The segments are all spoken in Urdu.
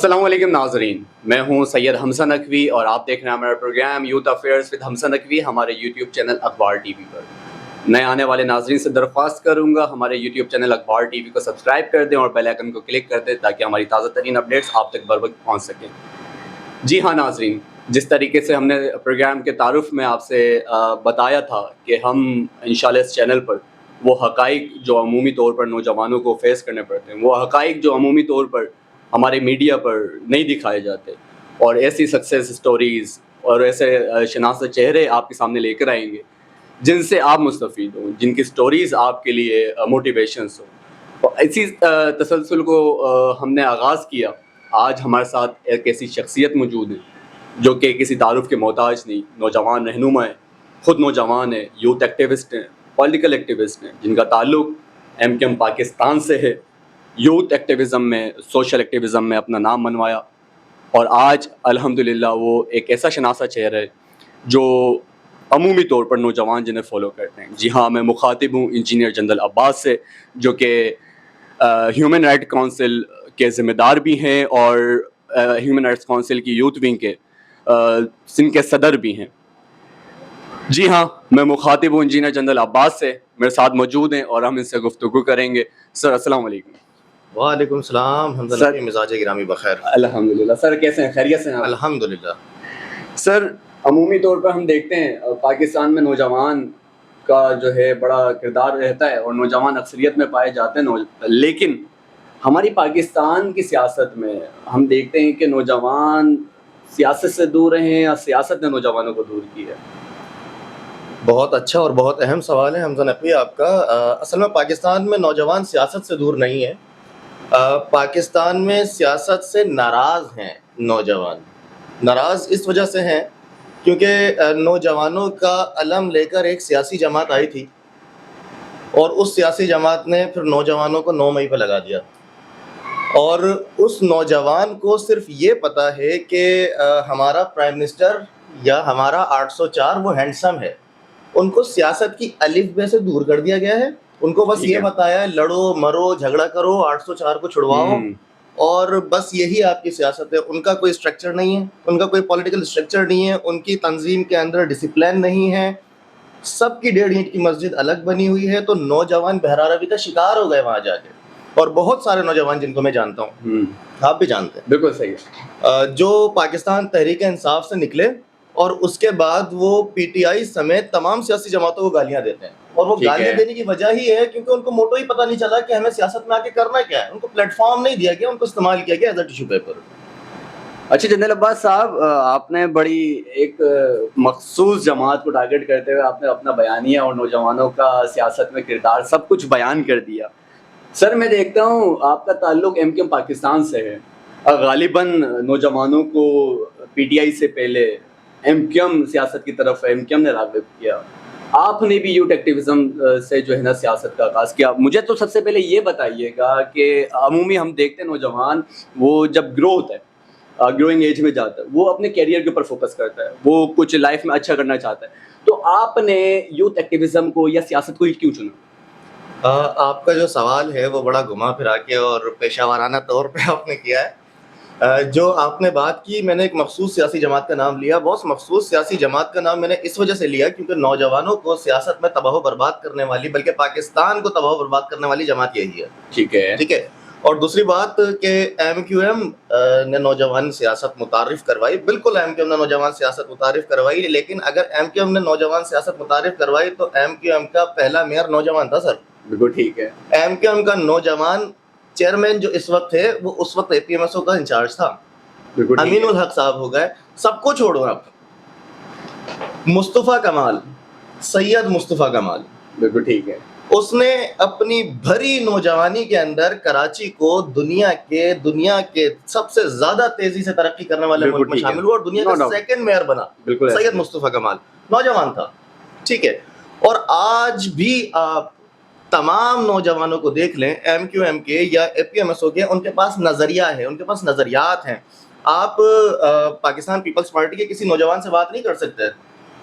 السلام علیکم ناظرین، میں ہوں سید حمزہ نقوی اور آپ دیکھ رہے ہیں ہمارا پروگرام یوتھ افیئرز ود حمزہ نقوی ہمارے یوٹیوب چینل اخبار ٹی وی پر۔ نئے آنے والے ناظرین سے درخواست کروں گا ہمارے یوٹیوب چینل اخبار ٹی وی کو سبسکرائب کر دیں اور بیل آئیکن کو کلک کر دیں تاکہ ہماری تازہ ترین اپڈیٹس آپ تک بر وقت پہنچ سکیں۔ جی ہاں ناظرین، جس طریقے سے ہم نے پروگرام کے تعارف میں آپ سے بتایا تھا کہ ہم انشاءاللہ اس چینل پر وہ حقائق جو عمومی طور پر نوجوانوں کو فیس کرنے پڑتے ہیں، وہ حقائق جو عمومی طور پر ہمارے میڈیا پر نہیں دکھائے جاتے، اور ایسی سکسیس سٹوریز اور ایسے شناخت چہرے آپ کے سامنے لے کر آئیں گے جن سے آپ مستفید ہوں، جن کی سٹوریز آپ کے لیے موٹیویشنس ہوں۔ اسی تسلسل کو ہم نے آغاز کیا۔ آج ہمارے ساتھ ایک ایسی شخصیت موجود ہے جو کہ کسی تعارف کے محتاج نہیں، نوجوان رہنما ہے، خود نوجوان ہے، یوتھ ایکٹیوسٹ ہیں، پولیٹیکل ایکٹیوسٹ ہیں، جن کا تعلق ایم کیو ایم پاکستان سے ہے۔ یوتھ ایکٹیوزم میں، سوشل ایکٹیوزم میں اپنا نام منوایا، اور آج الحمدللہ وہ ایک ایسا شناسا چہرہ ہے جو عمومی طور پر نوجوان جنہیں فالو کرتے ہیں۔ جی ہاں، میں مخاطب ہوں انجینئر جنرل عباس سے، جو کہ ہیومن رائٹ کونسل کے ذمہ دار بھی ہیں اور ہیومن رائٹس کونسل کی یوتھ ونگ کے سندھ کے صدر بھی ہیں۔ جی ہاں، میں مخاطب ہوں انجینئر جنرل عباس سے، میرے ساتھ موجود ہیں اور ہم ان سے گفتگو کریں گے۔ سر السلام علیکم۔ وعلیکم السلام حمزہ سر، نقوی، مزاج گرامی بخیر؟ الحمدللہ۔ سر کیسے ہیں؟ خیریت سے ہیں آپ؟ الحمدللہ۔ سر، عمومی طور پر ہم دیکھتے ہیں پاکستان میں نوجوان کا جو ہے بڑا کردار رہتا ہے اور نوجوان اکثریت میں پائے جاتے ہیں، لیکن ہماری پاکستان کی سیاست میں ہم دیکھتے ہیں کہ نوجوان سیاست سے دور رہے ہیں یا سیاست نے نوجوانوں کو دور کیا ہے؟ بہت اچھا اور بہت اہم سوال ہے حمزہ نقوی آپ کا۔ اصل میں پاکستان میں نوجوان سیاست سے دور نہیں ہے، پاکستان میں سیاست سے ناراض ہیں نوجوان۔ ناراض اس وجہ سے ہیں کیونکہ نوجوانوں کا علم لے کر ایک سیاسی جماعت آئی تھی، اور اس سیاسی جماعت نے پھر نوجوانوں کو 9 مئی پہ لگا دیا، اور اس نوجوان کو صرف یہ پتہ ہے کہ ہمارا پرائم منسٹر یا ہمارا 804 وہ ہینڈسم ہے۔ ان کو سیاست کی الف بے سے دور کر دیا گیا ہے۔ ان کو بس یہ بتایا ہے لڑو مرو جھگڑا کرو، 804 کو چھڑواؤ، اور بس یہی آپ کی سیاست ہے۔ ان کا کوئی اسٹرکچر نہیں ہے، ان کا کوئی پولیٹیکل اسٹرکچر نہیں ہے، ان کی تنظیم کے اندر ڈسپلن نہیں ہے، سب کی 1.5 اینٹ کی مسجد الگ بنی ہوئی ہے۔ تو نوجوان بہراروی کا شکار ہو گئے وہاں جا کے، اور بہت سارے نوجوان جن کو میں جانتا ہوں، آپ بھی جانتے ہیں، بالکل صحیح ہے، جو پاکستان تحریک انصاف سے نکلے اور اس کے بعد وہ پی ٹی آئی سمیت تمام سیاسی جماعتوں کو گالیاں دیتے ہیں، اور وہ گالیاں دینے کی وجہ ہی ہے کیونکہ ان کو موٹو ہی پتہ نہیں چلا کہ ہمیں سیاست میں آ کے کرنا کیا ہے۔ ان کو پلیٹ فارم نہیں دیا گیا، ان کو استعمال کیا گیا ایز اے ٹیشو پیپر۔ اچھا جنرل عباس صاحب، آپ نے بڑی ایک مخصوص جماعت کو ٹارگٹ کرتے ہوئے آپ نے اپنا بیانیہ اور نوجوانوں کا سیاست میں کردار سب کچھ بیان کر دیا۔ سر، میں دیکھتا ہوں آپ کا تعلق ایم کیو ایم پاکستان سے ہے، غالباً نوجوانوں کو پی ٹی آئی سے پہلے ایم کیو ایم سیاست کی طرف ایم کیو ایم نے راغب کیا۔ آپ نے بھی یوتھ ایکٹیوزم سے جو ہے نا سیاست کا آغاز کیا۔ مجھے تو سب سے پہلے یہ بتائیے گا کہ عمومی ہم دیکھتے ہیں نوجوان وہ جب گرو ہوتا ہے، گروئنگ ایج میں جاتا ہے، وہ اپنے کیریئر کے اوپر فوکس کرتا ہے، وہ کچھ لائف میں اچھا کرنا چاہتا ہے، تو آپ نے یوتھ ایکٹیوزم کو یا سیاست کو کیوں چنا؟ آپ کا جو سوال ہے وہ بڑا گھما پھرا کے اور پیشہ ورانہ طور پہ آپ نے کیا ہے۔ جو آپ نے بات کی، میں نے ایک مخصوص سیاسی جماعت کا نام لیا۔ بہت مخصوص سیاسی جماعت کا نام میں نے اس وجہ سے لیا کیونکہ نوجوانوں کو سیاست میں تباہ و برباد کرنے والی، بلکہ پاکستان کو تباہ و برباد کرنے والی جماعت یہی ہے۔ ٹھیک ہے۔ اور دوسری بات کہ ایم کیو ایم نے نوجوان سیاست متعارف کروائی، بالکل ایم کیو ایم نے نوجوان سیاست متعارف کروائی، لیکن اگر ایم کیو ایم نے نوجوان سیاست متعارف کروائی تو ایم کیو ایم کا پہلا میئر نوجوان تھا سر۔ بالکل ٹھیک ہے۔ ایم کیو ایم کا نوجوان چیئرمین جو اس وقت ہے وہ اس وقت اے پی ایم ایس او کا انچارج تھا، امین الحق صاحب ہو گئے۔ سب کو چھوڑو آپ، مصطفیٰ کمال، سید مصطفیٰ کمال، بالکل ٹھیک ہے، اس نے اپنی بھری نوجوانی کے اندر کراچی کو دنیا کے سب سے زیادہ تیزی سے ترقی کرنے والے ملک میں شامل ہوا اور دنیا کا سیکنڈ میئر بنا۔ سید مصطفیٰ کمال نوجوان تھا، ٹھیک ہے۔ اور آج بھی آپ تمام نوجوانوں کو دیکھ لیں، ایم کیو ایم کے یا اے پی ایم ایس او کے، ان کے پاس نظریہ ہے، ان کے پاس نظریات ہیں۔ آپ پاکستان پیپلز پارٹی کے کسی نوجوان سے بات نہیں کر سکتے،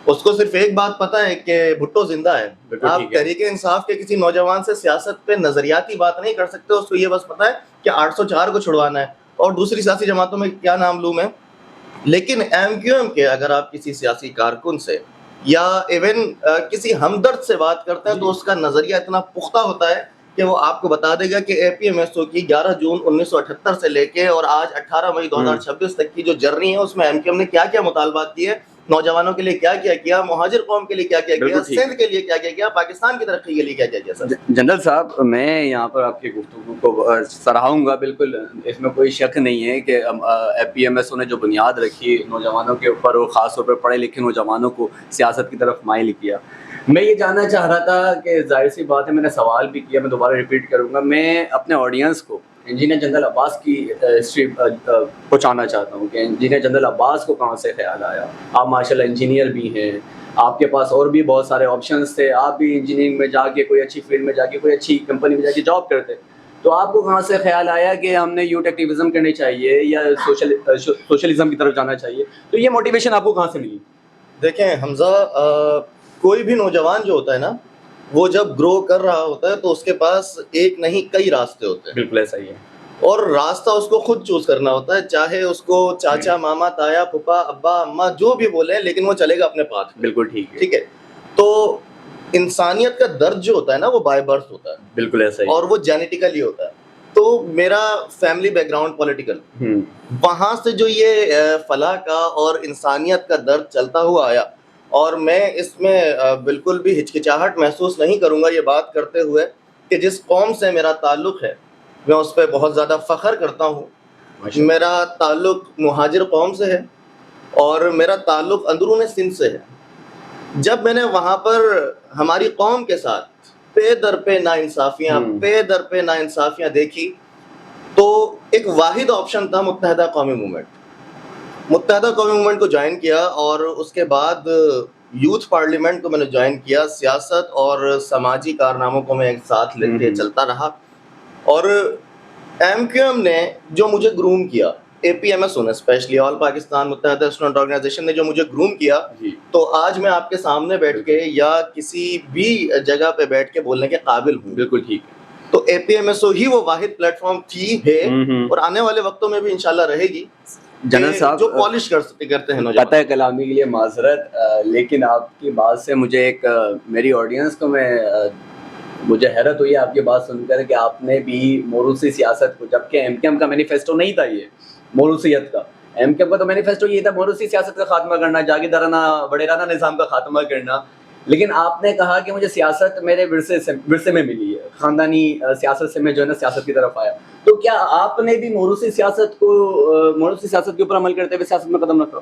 اس کو صرف ایک بات پتہ ہے کہ بھٹو زندہ ہے۔ آپ تحریک انصاف کے کسی نوجوان سے سیاست پہ نظریاتی بات نہیں کر سکتے، اس کو یہ بس پتہ ہے کہ 804 کو چھڑوانا ہے، اور دوسری سیاسی جماعتوں میں کیا نام لوں میں. لیکن MQM کے اگر آپ کسی سیاسی کارکن سے یا ایون کسی ہمدرد سے بات کرتے ہیں تو اس کا نظریہ اتنا پختہ ہوتا ہے کہ وہ آپ کو بتا دے گا کہ APMSO کی 11 جون 1978 سے لے کے اور آج 18 مئی 2026 تک کی جو جرنی ہے اس میں MQM نے کیا کیا مطالبات کیے, نوجوانوں کے لیے کیا کیا کیا, مہاجر قوم کے لیے کیا کیا کیا, سندھ کے لیے کیا کیا کیا, پاکستان کی ترقی کے لیے کیا کیا کیا. سر جنرل صاحب, میں یہاں پر آپ کی گفتگو کو سراہوں گا, بالکل اس میں کوئی شک نہیں ہے کہ APMSO نے جو بنیاد رکھی نوجوانوں کے اوپر, اور خاص طور پر پڑھے لکھے نوجوانوں کو سیاست کی طرف مائل کیا. میں یہ جاننا چاہ رہا تھا کہ ظاہر سی بات ہے, میں نے سوال بھی کیا, میں دوبارہ ریپیٹ کروں گا, میں اپنے آڈینس کو انجینئر جنرل عباس کی ہسٹری پہنچانا چاہتا ہوں کہ انجینئر جنرل عباس کو کہاں سے خیال آیا. آپ ماشاءاللہ انجینئر بھی ہیں, آپ کے پاس اور بھی بہت سارے آپشنس تھے, آپ بھی انجینئرنگ میں جا کے کوئی اچھی فیلڈ میں جا کے کوئی اچھی کمپنی میں جا کے جاب کرتے, تو آپ کو کہاں سے خیال آیا کہ ہم نے یوتھ ایکٹیویزم کرنی چاہیے یا سوشلزم کی طرف جانا چاہیے, تو یہ موٹیویشن آپ کو کہاں سے ملی؟ دیکھیں حمزہ, کوئی بھی نوجوان جو ہوتا ہے نا, وہ جب گرو کر رہا ہوتا ہے تو اس کے پاس ایک نہیں کئی راستے ہوتے ہیں. بالکل ایسا ہی ہے, اور راستہ اس کو خود چوز کرنا ہوتا ہے, چاہے اس کو چاچا ماما تایا پھپھا ابا اماں جو بھی بولے, لیکن وہ چلے گا اپنے پاتھ. بالکل ٹھیک ہے, ٹھیک ہے. تو انسانیت کا درد جو ہوتا ہے نا وہ بائی برتھ ہوتا ہے. بالکل ایسا ہی, اور وہ جینیٹیکلی ہوتا ہے. تو میرا فیملی بیک گراؤنڈ پولیٹیکل, وہاں سے جو یہ فلاح کا اور انسانیت کا درد چلتا ہوا آیا, اور میں اس میں بالکل بھی ہچکچاہٹ محسوس نہیں کروں گا یہ بات کرتے ہوئے کہ جس قوم سے میرا تعلق ہے میں اس پہ بہت زیادہ فخر کرتا ہوں. میرا تعلق مہاجر قوم سے ہے اور میرا تعلق اندرون سندھ سے ہے. جب میں نے وہاں پر ہماری قوم کے ساتھ پے در پہ ناانصافیاں دیکھی تو ایک واحد آپشن تھا متحدہ قومی موومنٹ. متحدہ قومی موومنٹ کو جوائن کیا اور اس کے بعد یوتھ پارلیمنٹ کو میں نے جوائن کیا. سیاست اور سماجی کارناموں کو میں ایک ساتھ لے کے چلتا رہا. اور MQM نے جو مجھے گروم کیا, APMSO نے اسپیشلی آل پاکستان متحدہ اسٹوڈنٹ آرگنائزیشن نے جو مجھے گروم کیا, تو آج میں آپ کے سامنے بیٹھ کے یا کسی بھی جگہ پہ بیٹھ کے بولنے کے قابل ہوں. بالکل ٹھیک ہے. تو APMSO ہی وہ واحد پلیٹ فارم تھی, ہے اور آنے والے وقتوں میں بھی انشاءاللہ رہے گی. جنرل صاحب, جو پالش کرتے ہیں قطع کلامی کے لیے معذرت, لیکن آپ کی بات سے مجھے ایک میری آڈینس کو مجھے حیرت ہوئی آپ کی بات سن کر کہ آپ نے بھی موروثی سیاست کو, جبکہ MQM کا مینیفیسٹو نہیں تھا یہ موروثیت کا. MQM کا تو مینیفیسٹو یہ تھا موروثی سیاست کا خاتمہ کرنا, جاگیردارانہ وڈیرانہ نظام کا خاتمہ کرنا. لیکن آپ نے کہا کہ مجھے سیاست میرے ورثے میں ملی ہے, خاندانی سیاست سے میں جو ہے نا سیاست کی طرف آیا. تو کیا آپ نے بھی موروثی سیاست کے اوپر عمل کرتے ہوئے سیاست میں قدم رکھا؟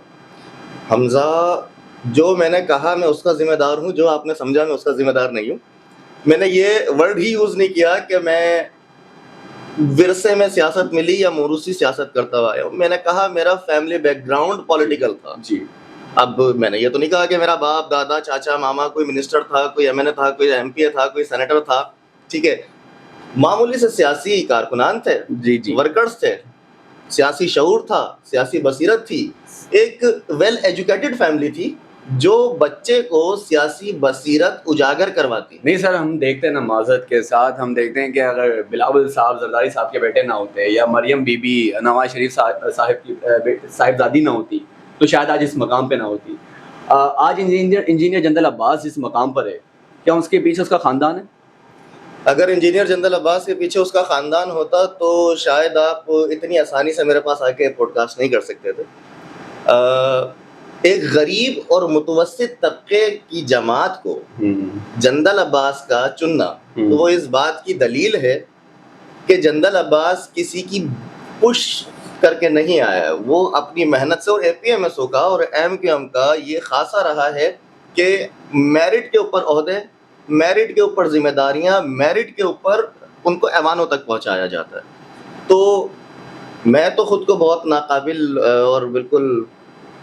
حمزہ, جو میں نے کہا میں اس کا ذمہ دار ہوں, جو آپ نے سمجھا میں اس کا ذمہ دار نہیں ہوں. میں نے یہ ورڈ ہی یوز نہیں کیا کہ میں ورثے میں سیاست ملی یا موروثی سیاست کرتا ہوا آیا. میں نے کہا میرا فیملی بیک گراؤنڈ پولیٹیکل تھا. جی. اب میں نے یہ تو نہیں کہا کہ میرا باپ دادا چاچا ماما کوئی منسٹر تھا, کوئی MNA تھا, کوئی MP تھا, کوئی سینیٹر تھا. ٹھیک ہے, معمولی سے سیاسی کارکنان تھے, جی ورکرز تھے, سیاسی شعور تھا, سیاسی بصیرت تھی. ایک ویل ایجوکیٹڈ فیملی تھی جو بچے کو سیاسی بصیرت اجاگر کرواتی. نہیں سر, ہم دیکھتے ہیں نا معذرت کے ساتھ, ہم دیکھتے ہیں کہ اگر بلاول صاحب زرداری صاحب کے بیٹے نہ ہوتے یا مریم بی بی نواز شریف صاحب کی صاحبزادی نہ ہوتی تو شاید آج اس مقام پہ نہ ہوتی. آج انجینئر جنرل عباس جس مقام پر ہے, کیا اس کے پیچھے اس کا خاندان ہے؟ اگر انجینئر جنرل عباس کے پیچھے اس کا خاندان ہوتا تو شاید آپ اتنی آسانی سے میرے پاس آ کے پوڈ کاسٹ نہیں کر سکتے تھے. ایک غریب اور متوسط طبقے کی جماعت کو جنرل عباس کا چننا تو وہ اس بات کی دلیل ہے کہ جنرل عباس کسی کی پش کر کے نہیں آیا, وہ اپنی محنت سے. اور APMSO کا اور MQM کا یہ خاصا رہا ہے کہ میرٹ کے اوپر عہدے, میرٹ کے اوپر ذمہ داریاں, میرٹ کے اوپر ان کو ایوانوں تک پہنچایا جاتا ہے. تو میں تو خود کو بہت ناقابل اور بالکل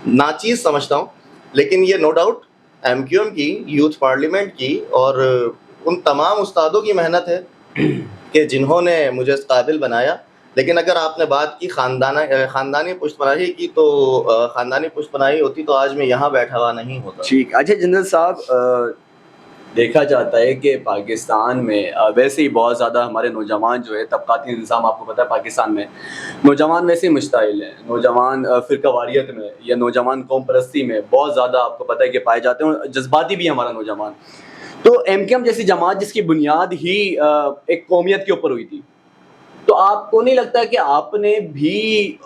ناچیز سمجھتا ہوں, لیکن یہ نو ڈاؤٹ MQM کی, یوتھ پارلیمنٹ کی اور ان تمام استادوں کی محنت ہے کہ جنہوں نے مجھے اس قابل بنایا. لیکن اگر آپ نے بات کی خاندانی پشت پناہی کی, تو خاندانی پشت پناہی ہوتی تو آج میں یہاں بیٹھا ہوا نہیں ہوتا. ٹھیک. اچھا جنرل صاحب, دیکھا جاتا ہے کہ پاکستان میں ویسے ہی بہت زیادہ ہمارے نوجوان جو ہے طبقاتی نظام آپ کو پتہ ہے پاکستان میں نوجوان ویسے ہی مشتعل ہیں، نوجوان فرقہ واریت میں یا نوجوان قوم پرستی میں بہت زیادہ آپ کو پتہ ہے کہ پائے جاتے ہیں، اور جذباتی بھی ہے ہمارا نوجوان. تو ایم کیو ایم جیسی جماعت جس کی بنیاد ہی ایک قومیت کے اوپر ہوئی تھی، تو آپ کو نہیں لگتا کہ آپ نے بھی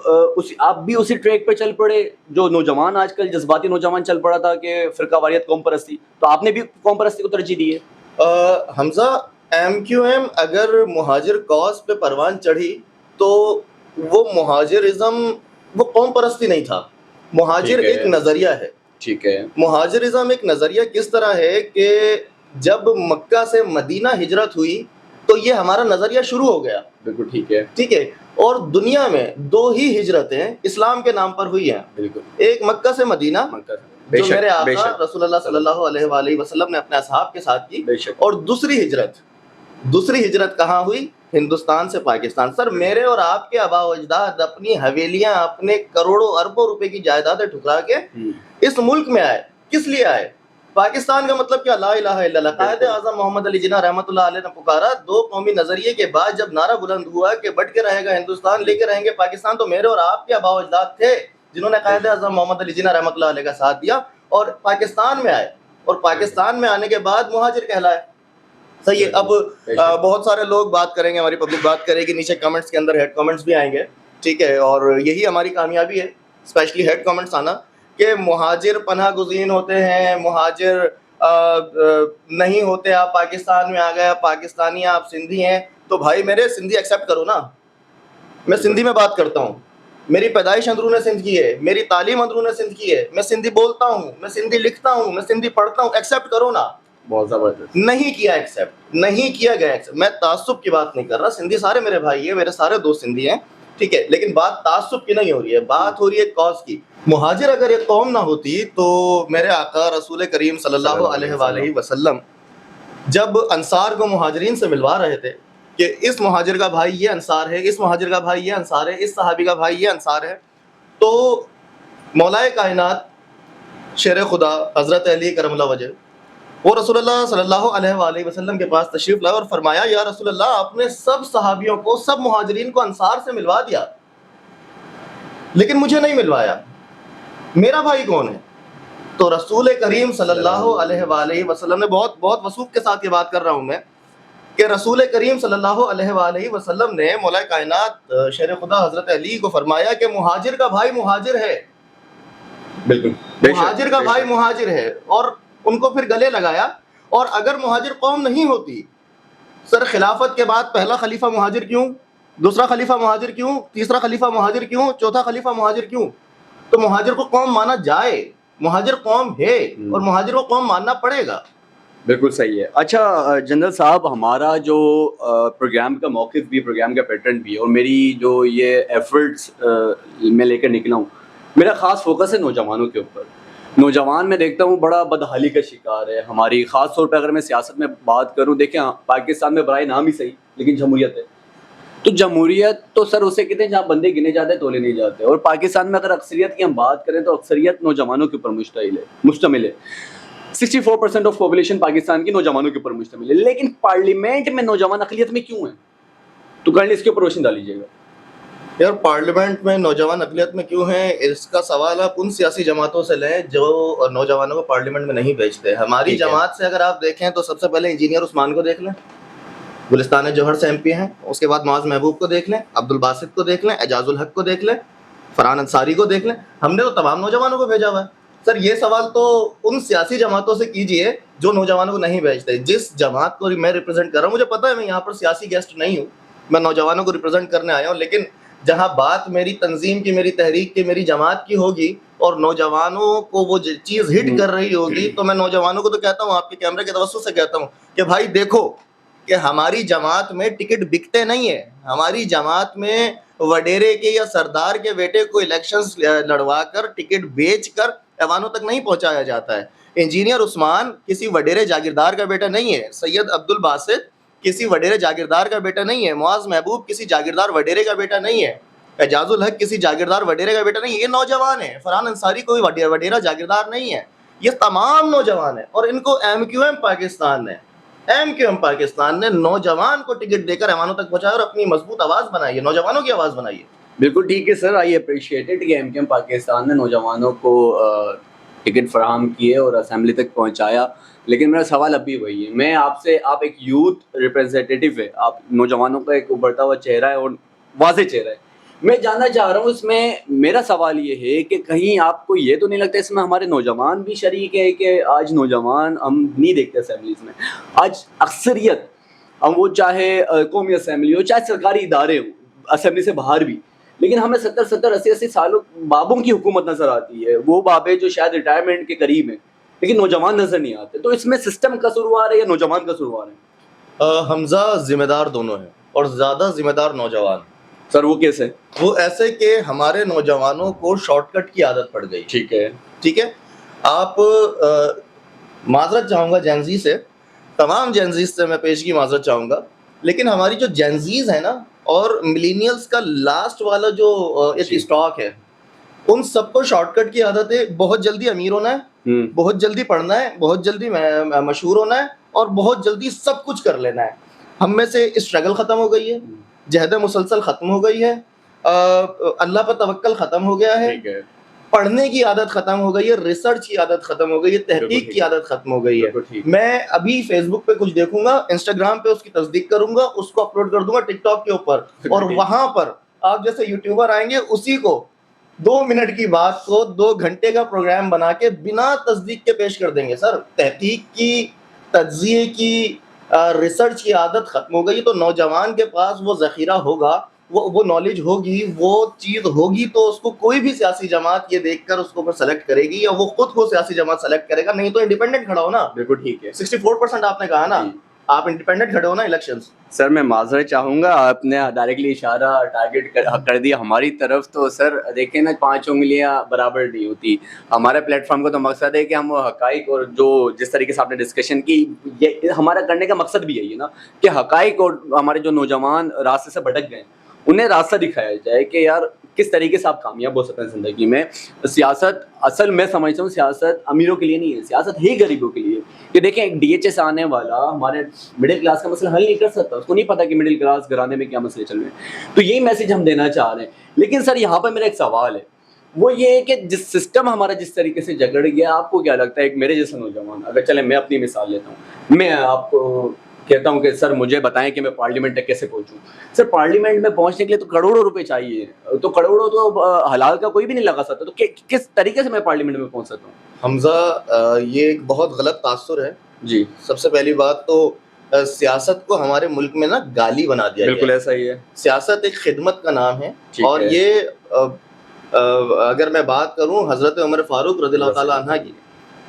آپ بھی اسی ٹریک پہ چل پڑے جو نوجوان آج کل جذباتی نوجوان چل پڑا تھا کہ فرقہ واریت قوم پرستی، تو آپ نے بھی قوم پرستی کو ترجیح دی ہے؟ حمزہ، ایم کیو ایم اگر مہاجر کاز پہ پروان چڑھی تو وہ مہاجرزم، وہ قوم پرستی نہیں تھا. مہاجر ایک نظریہ ہے. ٹھیک ہے. مہاجرزم ایک نظریہ کس طرح ہے کہ جب مکہ سے مدینہ ہجرت ہوئی تو یہ ہمارا نظریہ شروع ہو گیا. بالکل ٹھیک ہے. ٹھیک ہے. اور دنیا میں دو ہی ہجرتیں اسلام کے نام پر ہوئی ہیں. بالکل. ایک مکہ سے مدینہ جو میرے آقا رسول اللہ صلی اللہ علیہ وآلہ وسلم نے اپنے اصحاب کے ساتھ کی، اور دوسری ہجرت کہاں ہوئی؟ ہندوستان سے پاکستان. سر میرے اور آپ کے آبا و اجداد اپنی حویلیاں، اپنے کروڑوں اربوں روپے کی جائیدادیں ٹھکرا کے اس ملک میں آئے. کس لیے آئے؟ پاکستان کا مطلب کیا؟ لا الہ الا اللہ. قائد اعظم محمد علی جناح رحمۃ اللہ علیہ نے پکارا. دو قومی نظریے کے بعد جب نعرہ بلند ہوا کہ بٹ کے رہے گا ہندوستان، لے کے رہیں گے پاکستان، تو میرے اور آپ کے آبا و اجداد تھے جنہوں نے قائد اعظم محمد علی جناح رحمۃ اللہ علیہ کا ساتھ دیا اور پاکستان میں آئے، اور پاکستان میں آنے کے بعد مہاجر کہلائے. صحیح ہے. اب بہت سارے لوگ بات کریں گے، ہماری پبلک بات کرے گی، نیچے کمنٹس کے اندر ہیڈ کمنٹس بھی آئیں گے. ٹھیک ہے. اور یہی ہماری کامیابی ہے، اسپیشلی ہیڈ کمنٹس آنا، کہ مہاجر پناہ گزین ہوتے ہیں، مہاجر نہیں ہوتے. آپ پاکستان میں آ گئے، آپ پاکستانی ہیں، آپ سندھی ہیں، تو بھائی میرے سندھی ایکسیپٹ کرو نا. میں سندھی میں بات کرتا ہوں، میری پیدائش اندرون سندھ کی ہے، میری تعلیم اندرون سندھ کی ہے، میں سندھی بولتا ہوں، میں سندھی لکھتا ہوں، میں سندھی پڑھتا ہوں. ایکسیپٹ کرو نا. بہت زبردست. نہیں کیا ایکسیپٹ، نہیں کیا گیا ایکسیپٹ. میں تعصب کی بات نہیں کر رہا، سندھی سارے میرے بھائی ہیں، میرے سارے دوست سندھی ہیں. ٹھیک ہے. لیکن بات تعصب کی نہیں ہو رہی ہے، بات ہو رہی ہے کاز کی. مہاجر اگر ایک قوم نہ ہوتی تو میرے آقا رسول کریم صلی اللہ علیہ وآلہ وسلم جب انصار کو مہاجرین سے ملوا رہے تھے کہ اس مہاجر کا بھائی یہ انصار ہے، اس مہاجر کا بھائی یہ انصار ہے، اس صحابی کا بھائی یہ انصار ہے، تو مولائے کائنات شیر خدا حضرت علی کرم اللہ وجہ وہ رسول اللہ صلی اللہ علیہ وآلہ وسلم کے پاس تشریف لائے اور فرمایا یا رسول اللہ، آپ نے سب صحابیوں کو، سب مہاجرین کو انصار سے ملوا دیا، لیکن مجھے نہیں ملوایا، میرا بھائی کون ہے؟ تو رسول کریم صلی اللہ علیہ وآلہ وسلم نے بہت بہت وثوق کے ساتھ یہ بات کر رہا ہوں میں، کہ رسول کریم صلی اللہ علیہ وآلہ وسلم نے مولا کائنات شیر خدا حضرت علی کو فرمایا کہ مہاجر کا بھائی مہاجر ہے. بالکل. مہاجر کا بھائی مہاجر ہے. اور ان کو پھر گلے لگایا. اور اگر مہاجر قوم نہیں ہوتی، سر خلافت کے بعد پہلا خلیفہ مہاجر کیوں، دوسرا خلیفہ مہاجر کیوں، تیسرا خلیفہ مہاجر کیوں، چوتھا خلیفہ مہاجر کیوں؟ تو مہاجر کو قوم مانا جائے، مہاجر قوم ہے اور مہاجر کو قوم ماننا پڑے گا. بالکل صحیح ہے. اچھا جنرل صاحب، ہمارا جو پروگرام کا موقف بھی، پروگرام کا پیٹرن بھی، اور میری جو یہ ایفرٹس میں لے کر نکلا ہوں، میرا خاص فوکس ہے نوجوانوں کے اوپر. نوجوان میں دیکھتا ہوں بڑا بدحالی کا شکار ہے ہماری. خاص طور پہ اگر میں سیاست میں بات کروں، دیکھیں پاکستان میں برائے نام ہی صحیح لیکن جمہوریت ہے. تو جمہوریت تو سر اسے کہتے ہیں جہاں بندے گنے جاتے ہیں تولے نہیں جاتے. اور پاکستان میں اگر اکثریت کی ہم بات کریں تو اکثریت نوجوانوں کے اوپر مشتمل ہے. 64% آف پاپولیشن پاکستان کی نوجوانوں کے اوپر مشتمل ہے. لیکن پارلیمنٹ میں نوجوان اقلیت میں کیوں ہیں؟ تو کائنڈلی اس کے اوپر روشنی ڈال لیجیے گا. یار پارلیمنٹ میں نوجوان اقلیت میں کیوں ہیں، اس کا سوال آپ ان سیاسی جماعتوں سے لیں جو نوجوانوں کو پارلیمنٹ میں نہیں بھیجتے. ہماری جماعت سے اگر آپ دیکھیں تو سب سے پہلے انجینئر عثمان کو دیکھ لیں، گلستان جوہر سے ایم پی ہیں. اس کے بعد معاذ محبوب کو دیکھ لیں، عبدالباسط کو دیکھ لیں، اعجاز الحق کو دیکھ لیں، فرحان انصاری کو دیکھ لیں. ہم نے تو تمام نوجوانوں کو بھیجا ہوا ہے. سر یہ سوال تو ان سیاسی جماعتوں سے کیجئے جو نوجوانوں کو نہیں بھیجتے. جس جماعت کو میں ریپرزینٹ کر رہا ہوں، مجھے پتا ہے میں یہاں پر سیاسی گیسٹ نہیں ہوں، میں نوجوانوں کو ریپرزینٹ کرنے آیا ہوں، لیکن جہاں بات میری تنظیم کی، میری تحریک کی، میری جماعت کی ہوگی اور نوجوانوں کو وہ چیز ہٹ کر رہی ہوگی، تو میں نوجوانوں کو تو کہتا ہوں، آپ کے کیمرے کے توسط سے کہتا ہوں کہ بھائی دیکھو کہ ہماری جماعت میں ٹکٹ بکتے نہیں ہیں. ہماری جماعت میں وڈیرے کے یا سردار کے بیٹے کو الیکشنز لڑوا کر ٹکٹ بیچ کر ایوانوں تک نہیں پہنچایا جاتا ہے. انجینئر عثمان کسی وڈیرے جاگیردار کا بیٹا نہیں ہے، سید عبدالباسط کسی وڈیرے جاگیردار کا بیٹا نہیں ہے، معاذ محبوب کسی جاگیردار وڈیرے کا بیٹا نہیں ہے، اعجاز الحق کسی جاگیردار وڈیرے کا بیٹا نہیں ہے. یہ نوجوان ہے. فرحان انصاری کوئی وڈیرہ جاگیردار نہیں ہے. یہ تمام نوجوان ہیں, اور ان کو ایم کیو ایم پاکستان نے نوجوان کو ٹکٹ دے کر ایوانوں تک پہنچایا اور اپنی مضبوط آواز بنائی ہے, نوجوانوں کی آواز بنائی ہے. بالکل ٹھیک ہے سر, آئی اپریشیٹڈ کہ ایم کیو ایم پاکستان نے نوجوانوں کو ٹکٹ فراہم کیے اور اسمبلی تک پہنچایا, لیکن میرا سوال اب بھی وہی ہے. میں آپ سے, آپ ایک یوتھ ریپرزینٹیو ہے, آپ نوجوانوں کا ایک ابھرتا ہوا چہرہ ہے اور واضح چہرہ ہے, میں جاننا چاہ رہا ہوں اس میں میرا سوال یہ ہے کہ کہیں آپ کو یہ تو نہیں لگتا اس میں ہمارے نوجوان بھی شریک ہے کہ آج نوجوان ہم نہیں دیکھتے اسمبلیز میں, آج اکثریت ہم وہ چاہے قومی اسمبلی ہو چاہے سرکاری ادارے ہوں, اسمبلی سے باہر بھی, لیکن ہمیں 70-80 سالوں بابوں کی حکومت نظر آتی ہے, وہ بابے جو شاید ریٹائرمنٹ کے قریب ہیں, لیکن نوجوان نظر نہیں آتے. تو اس میں سسٹم قصوروار ہے یا نوجوان قصوروار ہے؟ حمزہ ذمہ دار دونوں ہیں, اور زیادہ ذمہ دار نوجوان. سر وہ کیسے؟ وہ ایسے کہ ہمارے نوجوانوں کو شارٹ کٹ کی عادت پڑ گئی. ٹھیک ہے, ٹھیک ہے, آپ معذرت چاہوں گا جینزی سے, تمام جینزیز سے میں پیشگی معذرت چاہوں گا, لیکن ہماری جو جینزیز ہیں نا اور ملینیلز کا لاسٹ والا جو ایک اسٹاک ہے, ان سب کو شارٹ کٹ کی عادت ہے. بہت جلدی امیر ہونا ہے, بہت جلدی پڑھنا ہے, بہت جلدی مشہور ہونا ہے, اور بہت جلدی سب کچھ کر لینا ہے. ہم میں سے اسٹرگل ختم ہو گئی ہے, جہد مسلسل ختم ہو گئی ہے, اللہ پر توکل ختم ہو گیا ہے, پڑھنے کی عادت ختم ہو گئی ہے, ریسرچ کی عادت ختم ہو گئی ہے, تحقیق کی عادت ختم ہو گئی ہے. میں ابھی فیس بک پہ کچھ دیکھوں گا, انسٹاگرام پہ اس کی تصدیق کروں گا, اس کو اپلوڈ کر دوں گا ٹک ٹاک کے اوپر, اور وہاں پر آپ جیسے یوٹیوبر آئیں گے, اسی کو 2 منٹ کی بات کو 2 گھنٹے کا پروگرام بنا کے بنا تصدیق کے پیش کر دیں گے. سر تحقیق کی, تجزیے کی, ریسرچ کی عادت ختم ہو گئی. تو نوجوان کے پاس وہ ذخیرہ ہوگا, وہ نالج ہوگی, وہ چیز ہوگی, تو اس کو کوئی بھی سیاسی جماعت یہ دیکھ کر اس کو سلیکٹ کرے گی, یا وہ خود کو سیاسی جماعت سلیکٹ کرے گا. نہیں تو انڈیپینڈنٹ کھڑا ہو نا. بالکل ٹھیک ہے, 64% آپ نے کہا نا, آپ انڈیپینڈنٹ کھڑے ہو نا الیکشنز. سر میں معذرت چاہوں گا, آپ نے ڈائریکٹلی اشارہ ٹارگیٹ کر دیا ہماری طرف. تو سر دیکھیں نا, 5 انگلیاں برابر نہیں ہوتی. ہمارے پلیٹ فارم کا تو مقصد ہے کہ ہم حقائق, اور جو جس طریقے سے آپ نے ڈسکشن کی, یہ ہمارا کرنے کا مقصد بھی یہی ہے نا کہ حقائق اور ہمارے جو نوجوان راستے سے بھٹک گئے انہیں راستہ دکھایا جائے کہ یار کس طریقے سے آپ کامیاب ہو سکتے ہیں زندگی میں. سیاست اصل میں سمجھتا ہوں سیاست امیروں کے لیے نہیں ہے, سیاست ہے غریبوں کے لیے. کہ دیکھیں ایک ڈی ایچ ایس آنے والا ہمارے مڈل کلاس کا مسئلہ حل نہیں کر سکتا, اس کو نہیں پتا کہ مڈل کلاس گھرانے میں کیا مسئلے چل رہے ہیں. تو یہی میسج ہم دینا چاہ رہے ہیں. لیکن سر یہاں پہ میرا ایک سوال ہے, وہ یہ ہے کہ جس سسٹم ہمارا جس طریقے سے جگڑ گیا, آپ کو کیا لگتا ہے ایک میرے جیسا نوجوان, اگر چلیں میں اپنی مثال لیتا ہوں, میں آپ کو کہتا ہوں کہ سر مجھے بتائیں کہ میں پارلیمنٹ تک کیسے پہنچوں. سر پارلیمنٹ میں پہنچنے کے لیے تو کروڑوں روپے چاہیے, تو کروڑوں تو حلال کا کوئی بھی نہیں لگا سکتا. تو کس طریقے سے میں پارلیمنٹ میں پہنچ سکتا ہوں؟ حمزہ یہ ایک بہت غلط تاثر ہے. جی, سب سے پہلی بات تو سیاست کو ہمارے ملک میں نا گالی بنا دیا گیا. بالکل ایسا ہی ہے. سیاست ایک خدمت کا نام ہے, اور یہ اگر میں بات کروں حضرت عمر فاروق رضی اللہ تعالیٰ عنہ کی,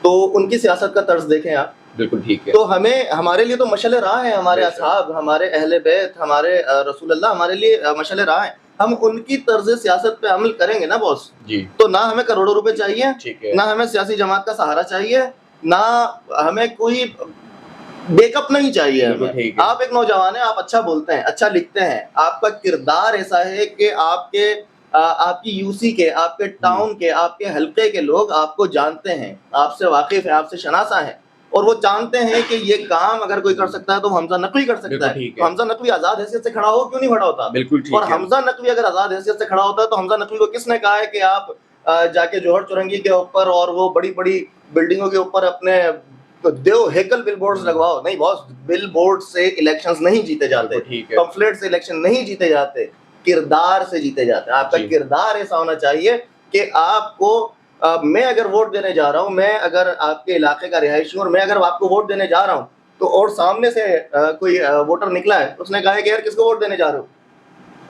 تو ان کی سیاست کا طرز دیکھیں آپ. بالکل ٹھیک ہے. تو ہمارے لیے تو مشعل راہ ہیں, ہمارے اصحاب, ہمارے اہل بیت, ہمارے رسول اللہ ہمارے لیے مشعل راہ ہیں. ہم ان کی طرز سیاست پہ عمل کریں گے نا باس. جی, تو نہ ہمیں کروڑوں روپے چاہیے, نہ ہمیں سیاسی جماعت کا سہارا چاہیے, نہ ہمیں کوئی بیک اپ نہیں چاہیے. آپ ایک نوجوان ہیں, آپ اچھا بولتے ہیں, اچھا لکھتے ہیں, آپ کا کردار ایسا ہے کہ آپ کی یو سی کے, آپ کے ٹاؤن کے, آپ کے حلقے کے لوگ آپ کو جانتے ہیں, آپ سے واقف ہیں, آپ سے شناسا ہیں, اور وہ جانتے ہیں کہ یہ کام اگر کوئی کر سکتا ہے تو حمزہ نقوی کر سکتا ہے. تو حمزہ نقوی آزاد حیثیت سے کھڑا ہو, کیوں نہیں کھڑا ہوتا؟ بالکل ٹھیک. اور حمزہ نقوی اگر آزاد حیثیت سے کھڑا ہوتا ہے تو حمزہ نقوی کو کس نے کہا ہے کہ آپ جا کے جوہر چورنگی کے اوپر اور وہ بڑی بڑی بلڈنگوں کے اوپر اپنے دیو ہیکل بل بورڈز لگواؤ؟ نہیں باس, بل بورڈ سے الیکشنز نہیں جیتے جاتے, پمفلیٹ سے الیکشن نہیں جیتے جاتے, کردار سے جیتے جاتے ہیں. آپ کا کردار ایسا ہونا چاہیے کہ آپ کو, میں اگر ووٹ دینے جا رہا ہوں, میں اگر آپ کے علاقے کا رہائشی ہوں, اور میں اگر آپ کو ووٹ دینے جا رہا ہوں, تو اور سامنے سے کوئی ووٹر نکلا ہے, اس نے کہا ہے کہ یار کس کو ووٹ دینے جا رہے ہو,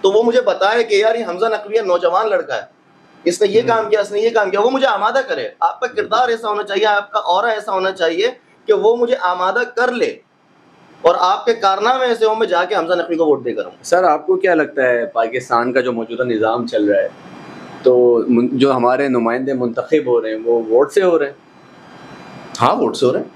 تو وہ مجھے بتائے کہ یار یہ حمزہ نقوی نوجوان لڑکا ہے, اس نے یہ کام کیا, اس نے یہ کام کیا, وہ مجھے آمادہ کرے. آپ کا کردار ایسا ہونا چاہیے, آپ کا اورا ایسا ہونا چاہیے کہ وہ مجھے آمادہ کر لے, اور آپ کے کارنامے ایسے ہوں میں جا کے حمزہ نقوی کو ووٹ دے کروں. سر آپ کو کیا لگتا ہے پاکستان کا جو موجودہ نظام چل رہا ہے, تو جو ہمارے نمائندے منتخب ہو رہے ہیں وہ ووٹ سے ہو رہے ہیں؟ ہاں ووٹ سے ہو رہے ہیں.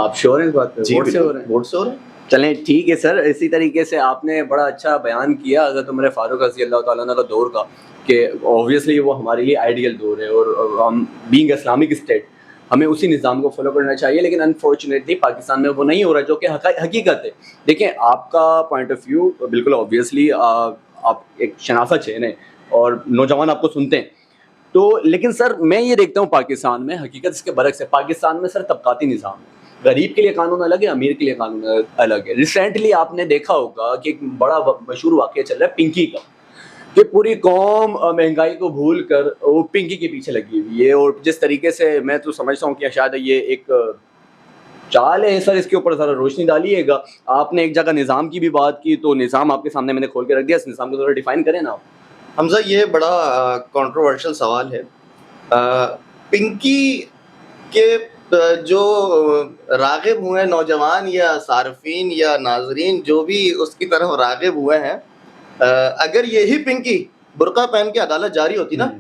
آپ شیور ہیں اس بات پہ؟ ووٹ سے ہو رہے ہیں. ووٹ سے ہو رہے ہیں. چلیں ٹھیک ہے سر, اسی طریقے سے آپ نے بڑا اچھا بیان کیا حضرت عمر فاروق رضی اللہ تعالیٰ عنہ کا دور کا, کہ اوبویسلی وہ ہمارے لیے آئیڈیل دور ہے, اور ہم بینگ اسلامک اسٹیٹ, ہمیں اسی نظام کو فالو کرنا چاہیے, لیکن انفارچونیٹلی پاکستان میں وہ نہیں ہو رہا, جو کہ حقیقت ہے. دیکھیں آپ کا پوائنٹ آف ویو بالکل اوبویسلی آپ ایک شناسہ چین ہے اور نوجوان آپ کو سنتے ہیں, تو لیکن سر میں یہ دیکھتا ہوں پاکستان میں حقیقت اس کے برعکس ہے. پاکستان میں سر طبقاتی نظام ہے, غریب کے لیے قانون الگ ہے, امیر کے لیے قانون الگ ہے. ریسنٹلی آپ نے دیکھا ہوگا کہ ایک بڑا مشہور واقعہ چل رہا ہے پنکی کا, کہ پوری قوم مہنگائی کو بھول کر وہ پنکی کے پیچھے لگی ہوئی ہے. اور جس طریقے سے میں تو سمجھتا ہوں کہ شاید یہ ایک چال ہے سر, اس کے اوپر ذرا روشنی ڈالیے گا. آپ نے ایک جگہ نظام کی بھی بات کی, تو نظام آپ کے سامنے میں نے کھول کے رکھ دیا, اس نظام کو ذرا ڈیفائن کریں نا آپ. حمزہ یہ بڑا کنٹروورشل سوال ہے. پنکی کے جو راغب ہوئے نوجوان یا صارفین یا ناظرین جو بھی اس کی طرف راغب ہوئے ہیں, اگر یہی پنکی برقع پہن کے عدالت جاری ہوتی نا,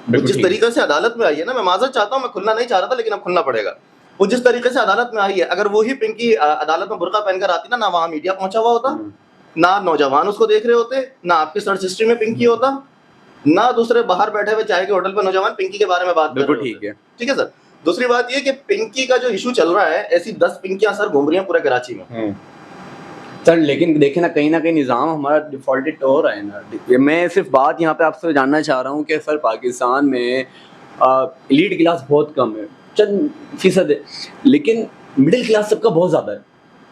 جس طریقے سے عدالت میں آئی ہے نا, میں معذرت چاہتا ہوں, میں کھلنا نہیں چاہ رہا تھا لیکن اب کھلنا پڑے گا. وہ جس طریقے سے عدالت میں آئی ہے, اگر وہی پنکی عدالت میں برقع پہن کر آتی نا وہاں میڈیا پہنچا ہوا ہوتا, نہ نوجوان اس کو دیکھ رہے ہوتے, نہ آپ کے سرچ ہسٹری میں پنکی ہوتا, نہ دوسرے باہر بیٹھے ہوئے چائے کے ہوٹل پہ نوجوان پنکی کے بارے میں بات کر رہے ہوتے. ٹھیک ہے, ٹھیک ہے سر. دوسری بات یہ کہ پنکی کا جو ایشو چل رہا ہے, ایسی 10 پنکیاں سر گھوم رہی ہیں پورے کراچی میں سر. لیکن دیکھیں نا کہیں نظام ہمارا ڈیفالٹڈ ہو رہا ہے نا. میں صرف بات یہاں پہ آپ سے جاننا چاہ رہا ہوں کہ سر پاکستان میں ایلیٹ کلاس بہت کم ہے, چند فیصد ہے, لیکن مڈل کلاس سب کا بہت زیادہ ہے.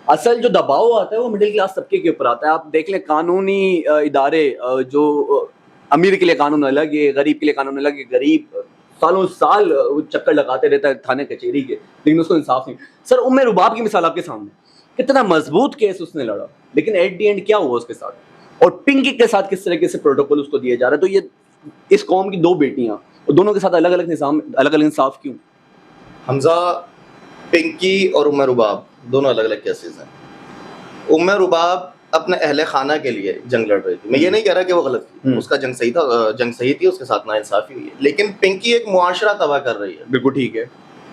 اصل جو دباؤ آتا ہے وہ مڈل کلاس طبقے کے اوپر آتا ہے. آپ دیکھ لیں قانونی ادارے, جو امیر کے لیے قانون الگ ہے, غریب کے لیے قانون الگ ہے. غریب سالوں سال چکر لگاتے رہتا ہے تھانے کچہری کے, لیکن اس کو انصاف نہیں. سر ام رباب کی مثال آپ کے سامنے, کتنا مضبوط کیس اس نے لڑا, لیکن ایٹ دی اینڈ کیا ہوا اس کے ساتھ, اور پنکی کے ساتھ کس طریقے سے پروٹوکول اس کو دیا جا رہا ہے. تو یہ اس قوم کی 2 بیٹیاں, اور دونوں کے ساتھ الگ الگ نظام, الگ الگ انصاف کیوں؟ حمزہ, پنکی اور ام رباب دونوں الگ الگ کیسز ہیں. ام رباب اپنے اہل خانہ کے لیے جنگ لڑ رہی تھی. میں یہ نہیں کہہ رہا کہ وہ غلط تھی, اس کا جنگ صحیح تھا, جنگ صحیح تھی, اس کے ساتھ ناانصافی ہوئی ہے. لیکن پنکی ایک معاشرہ تباہ کر رہی ہے. بالکل ٹھیک ہے,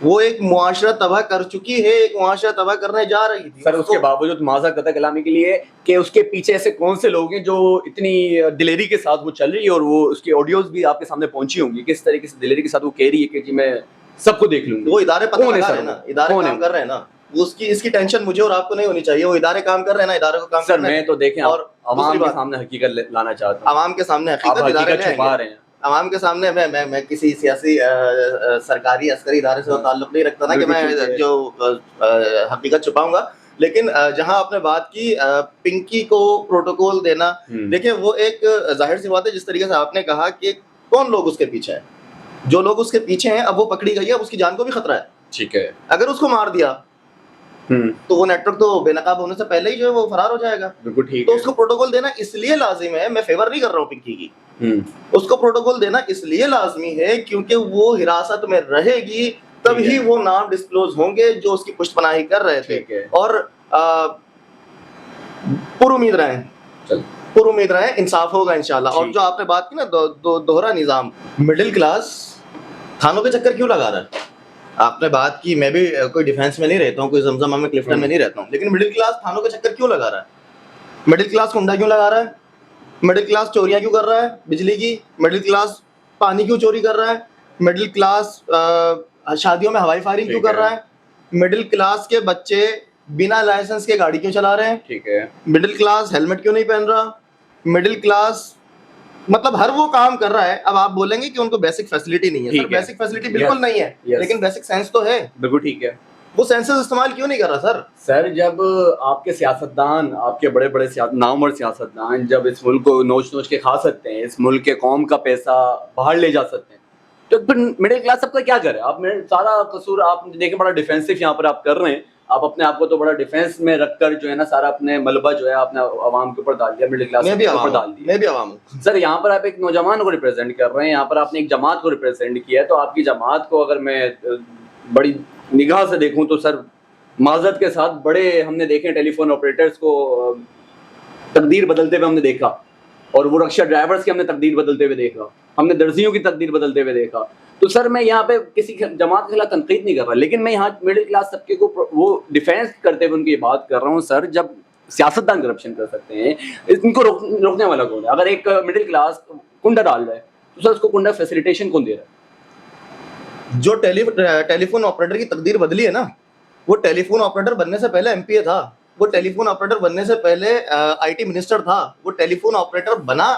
وہ ایک معاشرہ تباہ کر چکی ہے, ایک معاشرہ تباہ کرنے جا رہی تھی. سر اس کے باوجود معذرت قطع کلامی کے لیے کہ اس کے پیچھے ایسے کون سے لوگ ہیں جو اتنی دلیری کے ساتھ وہ چل رہی ہے, اور وہ اس کی آڈیوز بھی آپ کے سامنے پہنچی ہوں گی, کس طریقے سے دلیری کے ساتھ وہ کہہ رہی ہے کہ جی میں سب کو دیکھ لوں گی. وہ ادارے پتہ لگا رہے ہیں نا, ادارے کام کر رہے ہیں نا. اس کی ٹینشن مجھے اور آپ کو نہیں ہونی چاہیے. وہ ادارے کام کر رہے ہیں نا, ادارے کو کام سر میں تو دیکھیں اور عوام کے سامنے حقیقت لانا چاہتا ہوں. عوام کے سامنے حقیقت ادارے چھپا رہے ہیں. عوام کے سامنے میں کسی سیاسی سرکاری عسکری ادارے سے تعلق نہیں رکھتا نا کہ میں جو حقیقت چھپاؤں گا. لیکن جہاں آپ نے بات کی پنکی کو پروٹوکول دینا, دیکھیں وہ ایک ظاہر سی بات ہے, جس طریقے سے آپ نے کہا کہ کون لوگ اس کے پیچھے ہیں. جو لوگ اس کے پیچھے ہیں اب وہ پکڑی گئی ہے, اب اس کی جان کو بھی خطرہ ہے. ٹھیک ہے, اگر اس کو مار دیا تو وہ نیٹ ورک تو بے نقاب ہونے سے پہلے ہی جو ہے وہ فرار ہو جائے گا. بالکل ٹھیک. تو اس کو پروٹوکول دینا اس لیے لازم ہے, میں فیور نہیں کر رہا ہوں پنکی کی, اس کو پروٹوکول دینا اس لیے لازمی ہے کیونکہ وہ حراست میں رہے گی, تب ہی وہ نام ڈسکلوز ہوں گے جو اس کی پشت پناہی کر رہے تھے. اور پر امید رہیں, انصاف ہوگا انشاءاللہ. اور جو آپ نے بات کی نا دوہرا نظام, مڈل کلاس تھانوں کے چکر کیوں لگا رہا ہے. آپ نے بات کی, میں بھی کوئی ڈیفینس میں نہیں رہتا ہوں, کوئی زمزمہ میں کلفٹن میں نہیں رہتا ہوں, لیکن مڈل کلاس تھانوں کے چکر کیوں لگا رہا ہے. مڈل کلاس کنڈا کیوں لگا رہا ہے, مڈل کلاس چوریاں کیوں کر رہا ہے بجلی کی, مڈل کلاس پانی کیوں چوری کر رہا ہے, مڈل کلاس شادیوں میں ہوائی فائرنگ کیوں کر رہا ہے, مڈل کلاس کے بچے بنا لائسنس کے گاڑی کیوں چلا رہے ہیں, ٹھیک ہے, مڈل کلاس ہیلمٹ کیوں نہیں پہن رہا, مڈل کلاس مطلب ہر وہ کام کر رہا ہے. اب آپ بولیں گے کہ ان کو بیسک فیسلٹی نہیں ہے. سر بیسک فیسلٹی بالکل نہیں ہے, لیکن بیسک سینس تو ہے. بالکل ٹھیک ہے. وہ سینسز استعمال کیوں نہیں کر رہا سر. سر جب آپ کے سیاستدان, آپ کے بڑے بڑے نامور سیاستدان جب اس ملک کو نوچ کے کھا سکتے ہیں, اس ملک کے قوم کا پیسہ باہر لے جا سکتے ہیں, تو پھر مڈل کلاس سب کا کیا کرے. آپ سارا قصور آپ دیکھیں بڑا ڈیفینسو یہاں پر آپ کر رہے ہیں. آپ اپنے آپ کو تو بڑا ڈیفینس میں رکھ کر جو ہے نا سارا اپنے ملبہ جو ہے آپ نے عوام کے اوپر ڈال دیا, مڈل کلاس کے اوپر ڈال دیا. میں بھی عوام ہوں سر. یہاں پر آپ ایک نوجوان کو ریپرزینٹ کر رہے ہیں, یہاں پر آپ نے ایک جماعت کو ریپرزینٹ کیا ہے. تو آپ کی جماعت کو اگر میں بڑی نگاہ سے دیکھوں تو سر معذرت کے ساتھ بڑے ہم نے دیکھے ٹیلی فون آپریٹرس کو تقدیر بدلتے ہوئے ہم نے دیکھا, اور وہ رکشہ ڈرائیورس کی ہم نے تقدیر بدلتے ہوئے دیکھا, ہم نے درزیوں کی تقدیر بدلتے ہوئے دیکھا. تو سر میں یہاں پہ کسی جماعت کے خلاف تنقید نہیں کر رہا, لیکن میں یہاں مڈل کلاس طبقے کو وہ ڈیفینس کرتے ہوئے ان کی یہ بات کر رہا ہوں. سر جب سیاستدان کرپشن کر سکتے ہیں, ان کو روکنے والا کون ہے؟ اگر ایک مڈل کلاس کنڈا ڈال رہا ہے تو سر اس کو کنڈا فیسیلیٹیشن کون دے رہا ہے؟ جو ٹیلی فون آپریٹر کی تقدیر بدلی ہے نا, وہ ٹیلی فون آپریٹر بننے سے پہلے ایم پی اے تھا, وہ ٹیلی فون آپریٹر بننے سے پہلے آئی ٹی منسٹر تھا, وہ ٹیلی فون آپریٹر بنا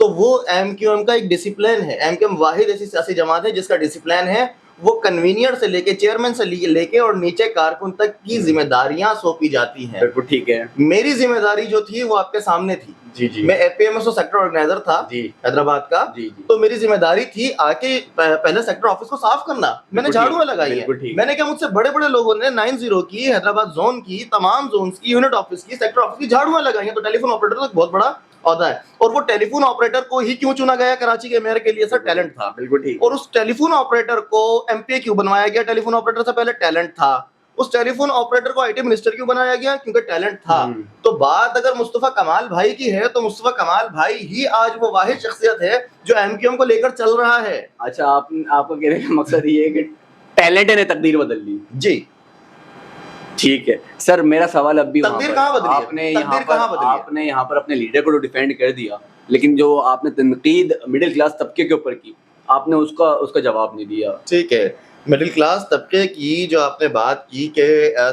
تو وہ ایم کیو ایم کا ایک ڈسپلن ہے. ایم کیو ایم واحد ایسی سیاسی جماعت ہے جس کا ڈسپلن ہے وہ کنوینئر سے لے کے چیئرمین سے لے کے اور نیچے کارکن تک کی ذمہ داریاں سونپی جاتی ہیں. بالکل ٹھیک ہے. میری ذمہ داری جو تھی وہ آپ کے سامنے تھی. جی جی. میں A P M S O sector organiser تھا حیدرآباد کا. تو میری ذمہ داری تھی آ کے پہلے سیکٹر آفس کو صاف کرنا. میں نے جھاڑویں لگائی ہیں. میں نے کہا مجھ سے بڑے بڑے لوگوں نے 90 کی, حیدرآباد زون کی, تمام زونز کی, یونٹ آفس کی, سیکٹر آفس کی جھاڑویں لگائی ہیں. تو ٹیلی فون آپریٹر ایک بہت بڑا عہدہ ہے. اور وہ ٹیلی فون آپریٹر کو ہی کیوں چنا گیا کراچی کے میئر کے لیے؟ سر ٹیلنٹ تھا. بالکل ٹھیک. اور اس ٹیلی فون آپریٹر کو ایم پی اے کیوں بنوایا گیا؟ ٹیلی فون آپریٹر سے پہلے ٹیلنٹ تھا. اس ٹیلی فون آپریٹر کو آئی ٹی منسٹر کیوں بنایا گیا؟ کیونکہ ٹیلنٹ تھا. تو بات اگر مصطفیٰ کمال بھائی کی ہے تو مصطفیٰ کمال بھائی ہی آج وہ واحد شخصیت ہے جو ایم کیو ایم کو لے کر چل رہا ہے. اچھا, آپ کو کہنے کا مقصد یہ ہے کہ ٹیلنٹ نے تقدیر بدل لی. جی ٹھیک ہے سر, میرا سوال اب بھی تقدیر کہاں بدلی؟ آپ نے یہاں پر اپنے لیڈر کو تو ڈیفینڈ کر دیا, لیکن جو آپ نے تنقید مڈل کلاس طبقے کے اوپر کی, آپ نے اس کا جواب نہیں دیا. ٹھیک ہے, مڈل کلاس طبقے کی جو آپ نے بات کی کہ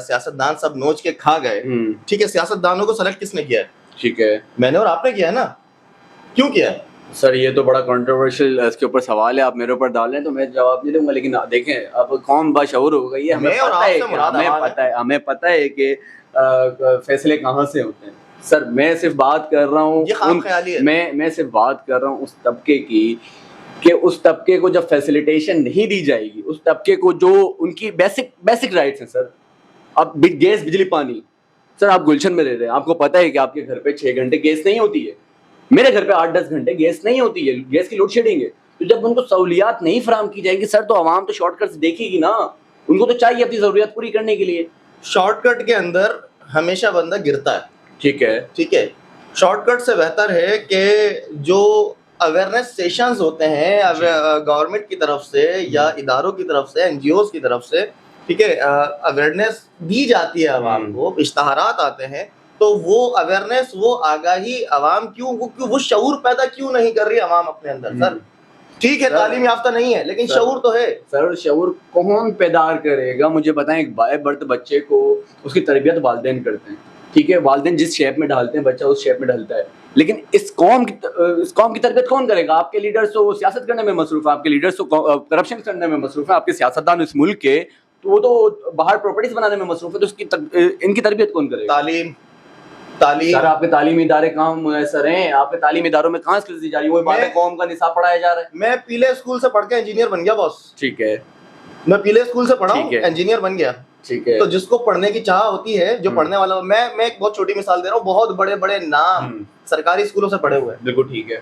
سیاستدان سب نوچ کے کھا گئے, ٹھیک ہے, سیاستدانوں کو سلیکٹ کس نے کیا ہے؟ ٹھیک ہے, میں نے اور آپ نے کیا ہے نا. کیوں کیا ہے سر؟ یہ تو بڑا کنٹروورشل اس کے اوپر سوال ہے, آپ میرے اوپر ڈالیں تو میں جواب نہیں دوں گا. لیکن دیکھیں اب قوم باشعور ہو گئی ہے, ہمیں پتہ ہے کہ فیصلے کہاں سے ہوتے ہیں. سر میں صرف بات کر رہا ہوں, میں صرف بات کر رہا ہوں اس طبقے کی کہ اس طبقے کو جب فیسیلیٹیشن نہیں دی جائے گی, اس طبقے کو جو ان کی بیسک رائٹس ہیں سر, اب گیس بجلی پانی. سر آپ گلشن میں رہ رہے ہیں, آپ کو پتہ ہے کہ آپ کے گھر پہ 6 گھنٹے گیس نہیں ہوتی ہے, میرے گھر پہ 8-10 گھنٹے گیس نہیں ہوتی ہے, گیس کی لوڈ شیڈنگ ہے. تو جب ان کو سہولیات نہیں فراہم کی جائیں گی سر, تو عوام تو شارٹ کٹس دیکھے گی نا, ان کو تو چاہیے اپنی ضروریات پوری کرنے کے لیے. شارٹ کٹ کے اندر ہمیشہ بندہ گرتا ہے. ٹھیک ہے, ٹھیک ہے, شارٹ کٹ سے بہتر ہے کہ جو اویئرنیس سیشنز ہوتے ہیں گورنمنٹ کی طرف سے یا اداروں کی طرف سے, این جی اوز کی طرف سے, ٹھیک ہے, اویئرنیس دی جاتی ہے عوام کو, اشتہارات آتے ہیں, تو وہ اویئرنیس, وہ آگاہی عوام وہ شعور پیدا کیوں نہیں کر رہی عوام اپنے اندر؟ سر ٹھیک ہے تعلیم یافتہ نہیں ہے لیکن شعور تو ہے. سر شعور کون پیدار کرے گا مجھے بتائیں؟ ایک بائے برتھ بچے کو اس کی تربیت والدین کرتے ہیں, ٹھیک ہے, والدین جس شیپ میں ڈالتے ہیں بچہ اس شیپ میں ڈھلتا ہے. لیکن اس قوم کی تربیت کون کرے گا؟ آپ کے لیڈرز تو سیاست کرنے میں مصروف ہیں, آپ کے لیڈرز تو کرپشن کرنے میں مصروف ہیں, آپ کے سیاستدان اس ملک کے تو وہ تو باہر پراپرٹیز بنانے میں مصروف ہے, تو ان کی تربیت کون کرے گا؟ تعلیم سر آپ کے تعلیمی ادارے کہاں میسر ہیں؟ آپ کے تعلیمی اداروں میں کہاں سکلز دی جا رہی ہے؟ وہ بات قوم کا نصاب پڑھایا جا رہا ہے. میں پیلے اسکول سے پڑھ کے انجینئر بن گیا باس. ٹھیک ہے, میں پیلے اسکول سے پڑھا ہوں, انجینئر بن گیا. ٹھیک ہے, تو جس کو پڑھنے کی چاہ ہوتی ہے, جو پڑھنے والا, میں ایک بہت چھوٹی مثال دے رہا ہوں, بہت بڑے بڑے نام سرکاری اسکولوں سے پڑھے ہوئے ہیں. بالکل ٹھیک ہے,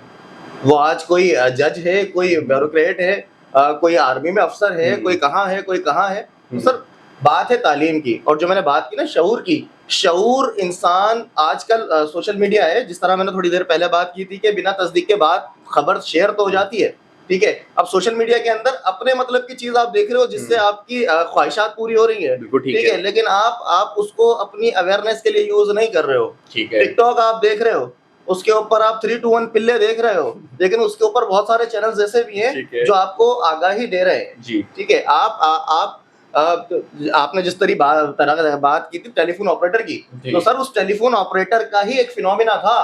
وہ آج کوئی جج ہے, کوئی بیوروکریٹ ہے, کوئی آرمی میں افسر ہے, کوئی کہاں ہے, کوئی کہاں ہے. سر بات ہے تعلیم کی, اور جو میں نے بات کی نا شعور کی, شعور انسان آج کل سوشل میڈیا ہے, جس طرح میں نے تھوڑی دیر پہلے بات کی تھی کہ بنا تصدیق کے بعد خبر شیئر تو ہو جاتی ہے, ٹھیک ہے. اب سوشل میڈیا کے اندر اپنے مطلب کی چیز آپ دیکھ رہے ہو جس سے آپ کی خواہشات پوری ہو رہی ہیں, ٹھیک ہے, لیکن آپ اس کو اپنی اویئرنیس کے لیے یوز نہیں کر رہے ہو. ٹھیک ہے, ٹک ٹاک آپ دیکھ رہے ہو, اس کے اوپر آپ 3-2-1 پلے دیکھ رہے ہو, لیکن اس کے اوپر بہت سارے چینلز ایسے بھی ہیں جو آپ کو آگاہی دے رہے ہیں. جی ٹھیک ہے, آپ نے جس طرح بات کی تھی ٹیلی فون آپریٹر کی, تو سر اس ٹیلی فون آپریٹر کا ہی ایک فینومینا تھا.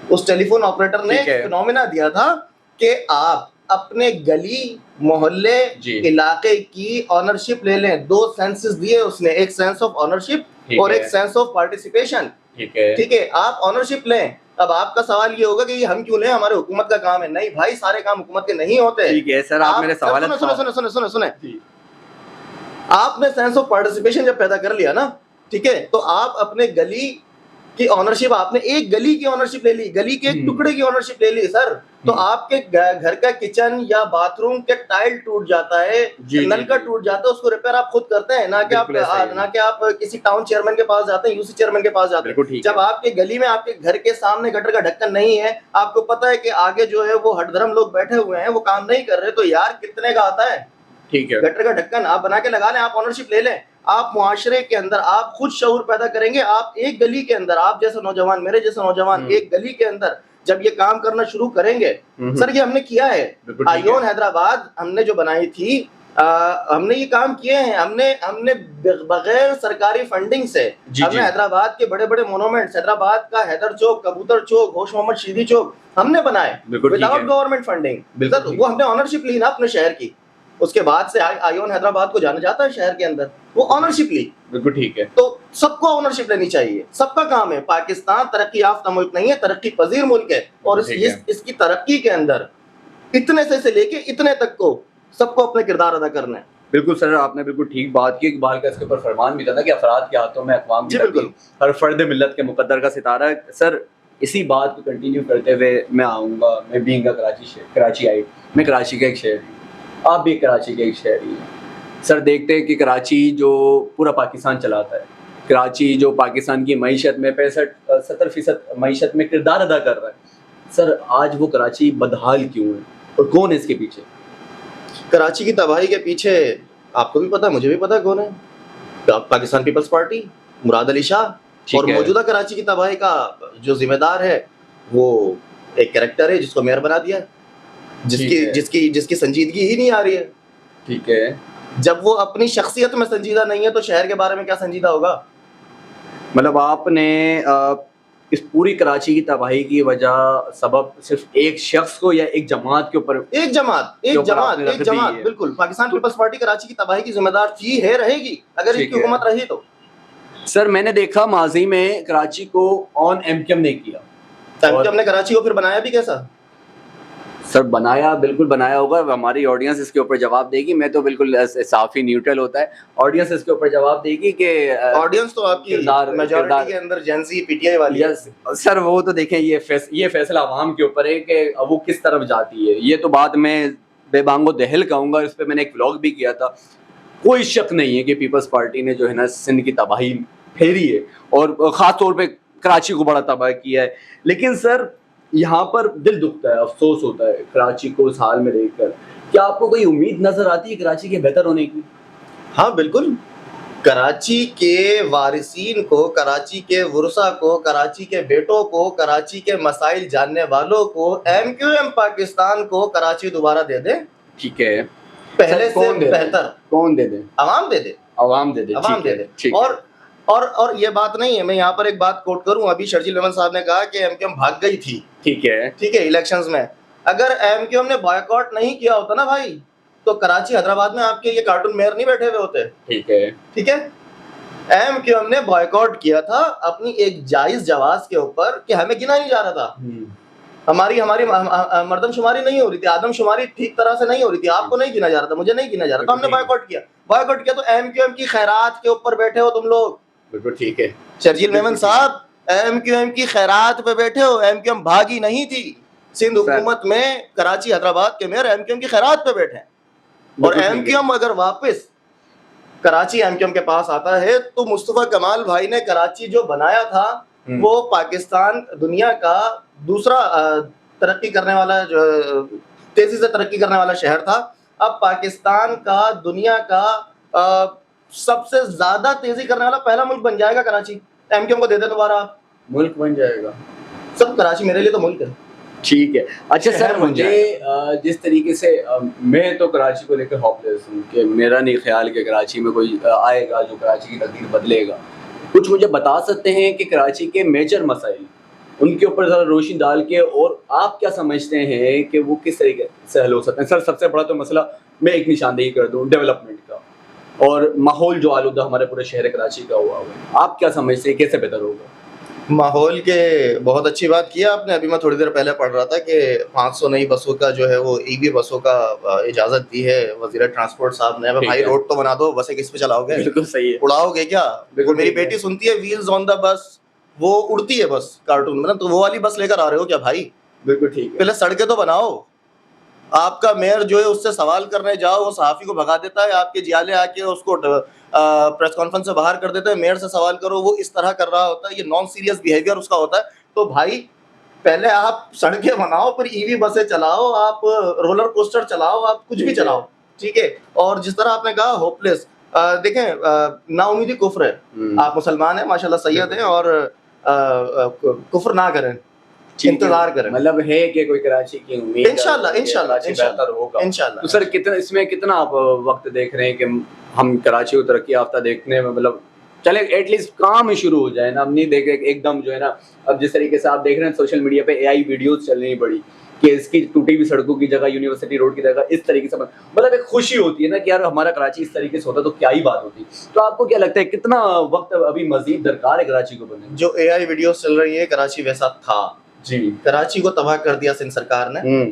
اس ٹیلی فون آپریٹر نے ایک فینومینا دیا تھا کہ آپ اپنے گلی, محلے, علاقے کی آنرشپ لے لیں. 2 سینسز دیے اس نے, ایک سینس آف آنرشپ اور ایک سینس آف پارٹیسپیشن. ٹھیک ہے, آپ آنرشپ لیں. اب آپ کا سوال یہ ہوگا کہ یہ ہم کیوں لیں, ہمارے حکومت کا کام ہے. نہیں بھائی, سارے کام حکومت کے نہیں ہوتے. ٹھیک ہے سر, آپ میرے سوال سنیں, آپ نے سینس آف پارٹیسپیشن جب پیدا کر لیا نا, ٹھیک ہے, تو آپ اپنے گلی کی آنرشپ, آپ نے ایک گلی کی آنرشپ لے لی, گلی کے ایک ٹکڑے کی آنرشپ لے لی. سر تو آپ کے گھر کا کچن یا باتھ روم کے ٹائل ٹوٹ جاتا ہے, نل کا ٹوٹ جاتا ہے, اس کو ریپیئر آپ خود کرتے ہیں, نہ کہ آپ کسی ٹاؤن چیئرمین کے پاس جاتے ہیں, یو سی چیئرمین کے پاس جاتے ہیں. جب آپ کے گلی میں, آپ کے گھر کے سامنے گٹر کا ڈھکن نہیں ہے, آپ کو پتا ہے کہ آگے جو ہے وہ ہٹ دھرم لوگ بیٹھے ہوئے ہیں, وہ کام نہیں کر رہے, تو یار کتنے کا آتا ہے؟ ٹھیک ہے, گٹر کا ڈھکن آپ بنا کے لگا لیں, آپ آنرشپ لے لیں. آپ معاشرے کے اندر آپ خود شعور پیدا کریں گے. آپ ایک گلی کے اندر, آپ جیسے نوجوان, میرے جیسے نوجوان ایک گلی کے اندر جب یہ کام کرنا شروع کریں گے, سر یہ ہم نے کیا ہے. آئیون حیدرآباد ہم نے جو بنائی تھی, ہم نے یہ کام کیے ہیں, ہم نے بغیر سرکاری فنڈنگ سے ہم نے حیدرآباد کے بڑے بڑے مونومنٹس, حیدرآباد کا حیدر چوک, کبوتر چوک, ہوش محمد شیدی چوک ہم نے بنائے وداؤٹ گورنمنٹ فنڈنگ. وہ ہم نے آنرشپ لی نا اپنے شہر کی, اس کے بعد سے آئیون حیدرآباد کو جانا جاتا ہے شہر کے اندر, وہ آنرشپ لی. بالکل ٹھیک ہے. تو سب کو آنرشپ لینی چاہیے, سب کا کام ہے. پاکستان ترقی یافتہ ملک نہیں ہے, ترقی پذیر ملک ہے, اور اس کی ترقی کے اندر اتنے سے لے کے اتنے تک کو سب کو اپنے کردار ادا کرنا ہے. بالکل سر, آپ نے بالکل ٹھیک بات کی. اقبال کا اس کے اوپر فرمان بھی تھا نا کہ افراد کے ہاتھوں میں اقوام کی ترقی, ہر فرد ملت کے مقدر کا ستارہ ہے. سر اسی بات کو کنٹینیو کرتے ہوئے میں آؤں گا, میں بینگ کا کراچی آئی, میں کراچی کا ایک شہری ہوں, آپ بھی کراچی کے ایک شہری ہیں. سر دیکھتے ہیں کہ کراچی جو پورا پاکستان چلاتا ہے, کراچی جو پاکستان کی معیشت میں 65-70% معیشت میں کردار ادا کر رہا ہے, سر آج وہ کراچی بدحال کیوں ہے اور کون ہے اس کے پیچھے؟ کراچی کی تباہی کے پیچھے آپ کو بھی پتا, مجھے بھی پتا کون ہے. پاکستان پیپلز پارٹی, مراد علی شاہ. اور موجودہ کراچی کی تباہی کا جو ذمہ دار ہے وہ ایک کریکٹر ہے جس کو میئر بنا دیا, جس کی سنجیدگی ہی نہیں آ رہی ہے. ٹھیک ہے, جب وہ اپنی شخصیت میں سنجیدہ نہیں ہے تو شہر کے بارے میں کیا سنجیدہ ہوگا؟ مطلب آپ نے اس پوری کراچی کی تباہی کی وجہ سبب صرف ایک شخص کو یا ایک جماعت کے اوپر؟ ایک جماعت بالکل. پاکستان پیپلز پارٹی کراچی کی تباہی کی ذمہ دار تھی, ہے, رہے گی اگر اس کی حکومت رہی تو. سر میں نے دیکھا ماضی میں کراچی کو آن ایم کیو ایم نے کیا. ایم کیو ایم نے کراچی کو پھر بنایا بھی کیسا؟ سر بنایا, بالکل بنایا ہوگا. ہماری آڈینس اس کے اوپر جواب دے گی, میں تو بالکل صافی نیوٹرل ہوتا ہے, آڈینس اس کے اوپر جواب دے گی کہ آڈینس تو آپ کی میجورٹی کے اندر جین زی پی ٹی آئی والی ہے. سر وہ تو دیکھیں, یہ فیصلہ عوام کے اوپر ہے کہ وہ کس طرف جاتی ہے. یہ تو بات میں بے بانگ و دہل کہوں گا, اس پہ میں نے ایک ولاگ بھی کیا تھا. کوئی شک نہیں ہے کہ پیپلز پارٹی نے جو ہے نا سندھ کی تباہی پھیری ہے, اور خاص طور پہ کراچی کو بڑا تباہ کیا ہے. لیکن سر یہاں پر دل دکھتا ہے, افسوس ہوتا ہے کراچی کو اس حال میں دیکھ کر. کیا آپ کو کوئی امید نظر آتی ہے کراچی کے بہتر ہونے کی؟ ہاں بالکل. کراچی کے وارثین کو, کراچی کے ورثاء کو, کراچی کے بیٹوں کو, کراچی کے مسائل جاننے والوں کو, ایم کیو ایم پاکستان کو کراچی دوبارہ دے دے. ٹھیک ہے, پہلے سے بہتر کون دے دے؟ عوام دے دے, عوام دے دے. عوام دے دے. اور یہ بات نہیں ہے, میں یہاں پر ایک بات کوٹ کروں. ابھی شرجیل احمد صاحب نے کہا کہ ایم کیو ایم بھاگ گئی تھی. ٹھیک ہے, الیکشنز میں اگر ایم کیو ایم نے بائیکاٹ نہیں کیا ہوتا نا بھائی, تو کراچی حیدرآباد میں آپ کے یہ کارٹون میئر نہیں بیٹھے ہوئے ہوتے. ٹھیک ہے. ایم کیو ایم نے بائیکاٹ کیا تھا اپنی ایک جائز جواز کے اوپر کہ ہمیں گنا نہیں جا رہا تھا, ہماری مردم شماری نہیں ہو رہی تھی, آدم شماری ٹھیک طرح سے نہیں ہو رہی تھی, آپ کو نہیں گنا جا رہا تھا, مجھے نہیں گنا جا رہا تھا, ہم نے بائیکاٹ کیا تو ایم کیو ایم کی خیرات کے اوپر بیٹھے ہو تم لوگ. بالکل ٹھیک ہے شرجیل میمن صاحب, ایم کیو ایم کی خیرات پہ بیٹھے ہو. ایم کیو ایم بھاگی نہیں تھی. سندھ حکومت میں کراچی حیدرآباد کے میئر ایم کیو ایم کی خیرات پہ بیٹھے ہیں, اور ایم کیو ایم اگر واپس کراچی ایم کیو ایم کے پاس آتا ہے تو مصطفیٰ کمال بھائی نے کراچی جو بنایا تھا وہ پاکستان دنیا کا دوسرا ترقی کرنے والا, جو تیزی سے ترقی کرنے والا شہر تھا. اب پاکستان کا دنیا کا سب سے زیادہ تیزی کرنے والا پہلا ملک بن جائے گا کراچی. ایم کیو ایم کو دے دے دوبارہ, آپ ملک بن جائے گا. سب کراچی میرے لیے تو ملک ہے. ٹھیک ہے. اچھا سر, مجھے جس طریقے سے میں تو کراچی کو لے کر ہوپ لیس ہوں کہ میرا نہیں خیال کہ کراچی میں کوئی آئے گا جو کراچی کی تقدیر بدلے گا. کچھ مجھے بتا سکتے ہیں کہ کراچی کے میجر مسائل, ان کے اوپر ذرا روشنی ڈال کے, اور آپ کیا سمجھتے ہیں کہ وہ کس طریقے سے حل ہو سکتے ہیں؟ سر سب سے بڑا تو مسئلہ میں ایک نشاندہی کر دوں ڈیولپمنٹ کا, اور ماحول جو آلودہ ہمارے پورے شہر کراچی کا ہوا ہے, آپ کیا سمجھتے ہیں کیسے بہتر ہوگا؟ ماحول کے بہت اچھی بات کیا آپ نے. ابھی میں تھوڑی دیر پہلے پڑھ رہا تھا کہ 500 نئی بسوں کا جو ہے وہ ای وی بسوں کا اجازت دی ہے وزیر ٹرانسپورٹ صاحب نے. بھائی روڈ تو بنا دو, بسیں کس پہ چلاؤ گے؟ بالکل صحیح ہے, اڑاؤ گے کیا؟ میری بیٹی سنتی ہے ویلز آن دا بس, وہ اڑتی ہے بس کارٹون میں, تو وہ والی بس لے کر آ رہے ہو کیا بھائی؟ بالکل ٹھیک ہے. پہلے سڑکیں تو بناؤ. آپ کا میئر جو ہے اس سے سوال کرنے جاؤ, وہ صحافی کو بھگا دیتا ہے, آپ کے جیالے آ کے اس کو پریس کانفرنس سے باہر کر دیتے ہیں. میئر سے سوال کرو, وہ اس طرح کر رہا ہوتا ہے, یہ نان سیریس بیہیویئر اس کا ہوتا ہے. تو بھائی پہلے آپ سڑکیں بناؤ, پھر ای وی بسیں چلاؤ, آپ رولر کوسٹر چلاؤ, آپ کچھ بھی چلاؤ. ٹھیک ہے. اور جس طرح آپ نے کہا ہوپ لیس, دیکھیں نا امیدی کفر ہے. آپ مسلمان ہیں ماشاء اللہ, سید ہیں, اور کفر نہ کریں. انتظار کریں. مطلب ہے کہ کوئی کراچی کی امید انشاءاللہ بہتر ہوگا انشاءاللہ. تو سر کتنا اس میں کتنا آپ وقت دیکھ رہے ہیں کہ ہم کراچی کو ترقی یافتہ دیکھنے میں مطلب چلے ایٹ لیسٹ کام ہی شروع ہو جائے نا. اب نہیں دیکھ رہے ایک دم جو ہے نا, اب جس طریقے سے آپ دیکھ رہے ہیں سوشل میڈیا پہ AI ویڈیوز چلنی پڑی کہ اس کی ٹوٹی ہوئی سڑکوں کی جگہ یونیورسٹی روڈ کی جگہ اس طریقے سے مطلب ایک خوشی ہوتی ہے نا کہ یار ہمارا کراچی اس طریقے سے ہوتا تو کیا ہی بات ہوتی. تو آپ کو کیا لگتا ہے کتنا وقت ابھی مزید درکار ہے کراچی کو بننے؟ جو AI ویڈیوز چل رہی ہے کراچی ویسا تھا جی. کراچی کو تباہ کر دیا سندھ سرکار نے,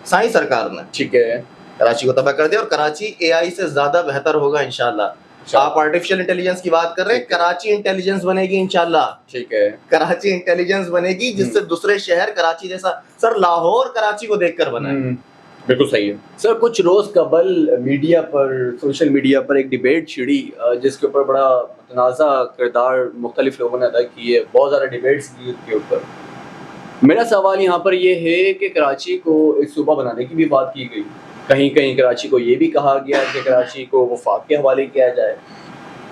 سائیں سرکار نے. ٹھیک ہے. کراچی کو تباہ کر دیا اور کراچی AI سے زیادہ بہتر ہوگا انشاءاللہ. آپ آرٹیفیشل انٹیلیجنس کی بات کر رہے ہیں, کراچی انٹیلیجنس بنے گی انشاءاللہ. ٹھیک ہے. کراچی انٹیلیجنس بنے گی جس سے دوسرے شہر کراچی جیسا, سر لاہور کراچی کو دیکھ کر بنا ہے. بالکل صحیح ہے سر. کچھ روز قبل میڈیا پر سوشل میڈیا پر ایک ڈیبیٹ چھڑی جس کے اوپر بڑا متنازع کردار مختلف لوگوں نے ادا کیے, بہت زیادہ ڈیبیٹس کی اس کے اوپر. میرا سوال یہاں پر یہ ہے کہ کراچی کو ایک صوبہ بنانے کی بھی بات کی گئی, کہیں کہیں کراچی کو یہ بھی کہا گیا کہ کراچی کو وفاق کے حوالے کیا جائے.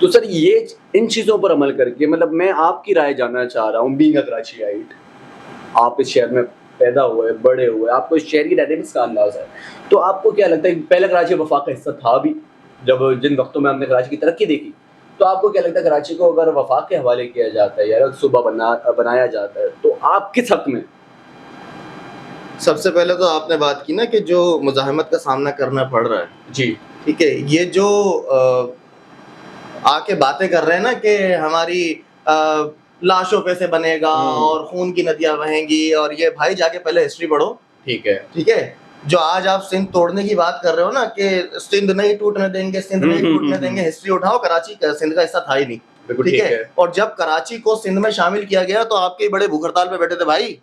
تو سر یہ ان چیزوں پر عمل کر کے مطلب میں آپ کی رائے جاننا چاہ رہا ہوں, بینگ اے کراچی آئٹ, آپ اس شہر میں پیدا ہوئے بڑے ہوئے, آپ کو اس شہر کی ڈائنامکس کا انداز ہے, تو آپ کو کیا لگتا ہے پہلے کراچی وفاق کا حصہ تھا بھی جب جن وقتوں میں ہم نے کراچی کی ترقی دیکھی, تو آپ کو کیا لگتا ہے کراچی کو اگر وفاق کے حوالے کیا جاتا ہے یا صوبہ بنایا جاتا ہے تو آپ کس حق میں؟ سب سے پہلے تو آپ نے بات کی نا کہ جو مزاحمت کا سامنا کرنا پڑ رہا ہے. جی. ٹھیک ہے. یہ جو آ کے باتیں کر رہے ہیں نا کہ ہماری لاشوں پہ سے بنے گا اور خون کی ندیاں بہیں گی, اور یہ بھائی جا کے پہلے ہسٹری پڑھو. ٹھیک ہے. ٹھیک ہے. جو آج آپ سندھ توڑنے کی بات کر رہے ہو نا کہ سندھ نہیں ٹوٹنے دیں گے, سندھ نہیں ٹوٹنے دیں گے, ہسٹری اٹھاؤ, کراچی سندھ کا حصہ تھا ہی نہیں. ٹھیک ہے. اور جب کراچی کو سندھ میں شامل کیا گیا تو آپ کے بڑے بھوک ہڑتال پہ بیٹھے تھے بھائی.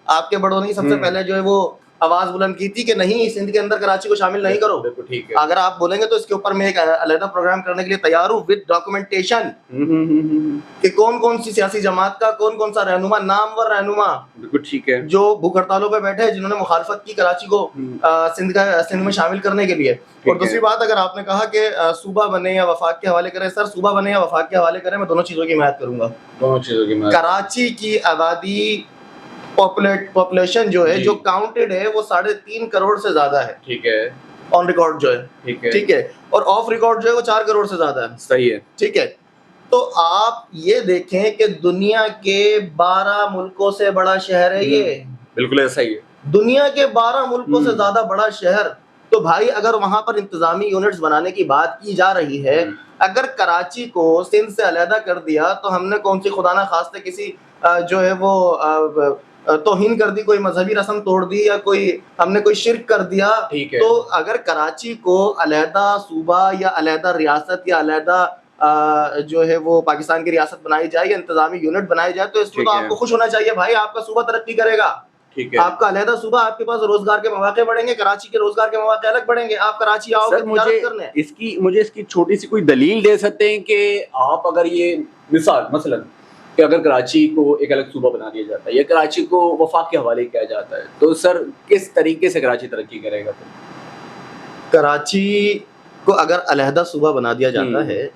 آپ کے بڑوں نے سب سے پہلے جو ہے وہ آواز بلند کی تھی کہ نہیں سندھ کے اندر کراچی کو شامل نہیں کرو. اگر آپ بولیں گے تو اس کے اوپر میں ایک علیحدہ پروگرام کرنے کے لیے تیار ہوں ود ڈاکومنٹیشن کہ کون کون سی سیاسی جماعت کا کون کون سا رہنما, نامور رہنما, بالکل ٹھیک ہے, جو بھوک ہڑتالوں پہ بیٹھے جنہوں نے مخالفت کی کراچی کو سندھ میں شامل کرنے کے لیے. اور دوسری بات, اگر آپ نے کہا کہ صوبہ بنے یا وفاق کے حوالے کریں, سر صوبہ بنے یا وفاق کے حوالے کریں, میں دونوں چیزوں کی حمایت کروں گا. دونوں چیزوں کی حمایت. کراچی کی آبادی پاپولیشن جو ہے جو کاؤنٹڈ ہے وہ 3.5 کروڑ سے زیادہ ہے. ٹھیک ہے. آن ریکارڈ جو ہے. ٹھیک ہے. اور آف ریکارڈ جو ہے وہ 4 کروڑ سے زیادہ ہے. صحیح ہے. ٹھیک ہے. تو آپ یہ دیکھیں کہ دنیا کے 12 ملکوں سے بڑا شہر ہے یہ. بالکل ایسا ہی ہے. دنیا کے 12 ملکوں سے زیادہ بڑا شہر. تو بھائی اگر وہاں پر انتظامی یونٹس بنانے کی بات کی جا رہی ہے, اگر کراچی کو سندھ سے علیحدہ کر دیا تو ہم نے کون سی خدا نہ خواستہ کسی جو ہے وہ توہین کر دی, کوئی مذہبی رسم توڑ دی, یا کوئی ہم نے کوئی شرک کر دیا. تو اگر کراچی کو علیحدہ صوبہ یا علیحدہ ریاست یا علیحدہ جو ہے وہ پاکستان کی ریاست بنائی جائے یا انتظامی یونٹ بنائی جائے, تو اس میں تو آپ کو خوش ہونا چاہیے بھائی, آپ کا صوبہ ترقی کرے گا. آپ کا علیحدہ صوبہ, آپ کے پاس روزگار کے مواقع بڑھیں گے, کراچی کے روزگار کے مواقع الگ بڑھیں گے. آپ کراچی آؤ گے تجارت کرنے. مجھے اس کی چھوٹی سی کوئی دلیل دے سکتے ہیں کہ آپ اگر یہ مثلا کہ اگر کراچی کو ایک الگ صوبہ بنا دیا جاتا ہے یا کراچی کو وفاق کے حوالے کیا جاتا ہے, تو سر کس طریقے سے کراچی ترقی کرے گا؟ کراچی کو اگر علیحدہ صوبہ بنا دیا جاتا ہے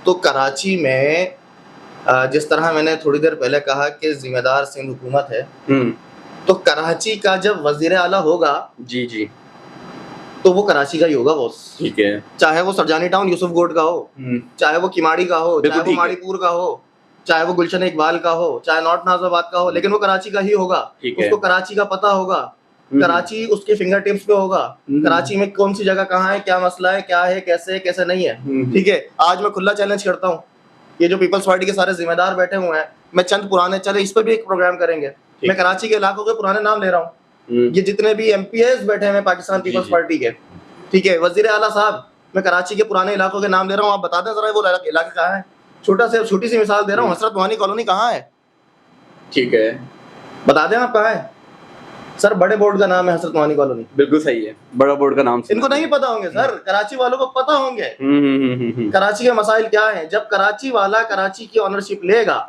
تو کراچی میں جس طرح میں نے تھوڑی دیر پہلے کہا کہ ذمہ دار سندھ حکومت ہے, تو کراچی کا جب وزیر اعلیٰ ہوگا جی تو وہ کراچی کا ہی ہوگا بوس. ٹھیک ہے. چاہے وہ سرجانی ٹاؤن یوسف گوڈ کا ہو, چاہے وہ کیماڑی کا ہو, چاہے وہ ماڑی پور کا ہو, چاہے وہ گلشن اقبال کا ہو, چاہے نارتھ نازم آباد کا ہو, لیکن وہ کراچی کا ہی ہوگا. اس کو کراچی کا پتہ ہوگا, کراچی اس کے فنگر ٹپس پہ ہوگا, کراچی میں کون سی جگہ کہاں ہے, کیا مسئلہ ہے, کیا ہے, کیسے نہیں ہے. ٹھیک ہے. آج میں کھلا چیلنج کرتا ہوں, یہ جو پیپلز پارٹی کے سارے ذمہ دار بیٹھے ہوئے ہیں, میں چند پرانے, چلے اس پہ بھی ایک پروگرام کریں گے, میں کراچی کے علاقوں کے پرانے نام لے رہا ہوں. یہ جتنے بھی MPs بیٹھے ہیں پاکستان پیپلز پارٹی کے, ٹھیک ہے, وزیر اعلیٰ صاحب, میں کراچی کے پرانے علاقوں کے نام لے رہا ہوں. آپ بتا دیں ذرا وہ علاقہ کہاں ہے. چھوٹی سی مثال دے رہا ہوں, حسرت موہانی کالونی کہاں ہے؟ ٹھیک ہے, بتا دیں آپ کہاں ہے. سر بڑے بورڈ کا نام ہے حسرت موہانی کالونی. بالکل صحیح ہے, بڑا بورڈ کا نام ان کو نہیں پتا ہوں گے سر, کراچی والوں کو پتا ہوں گے کراچی کے مسائل کیا ہیں. جب کراچی والا کراچی کی آنرشپ لے گا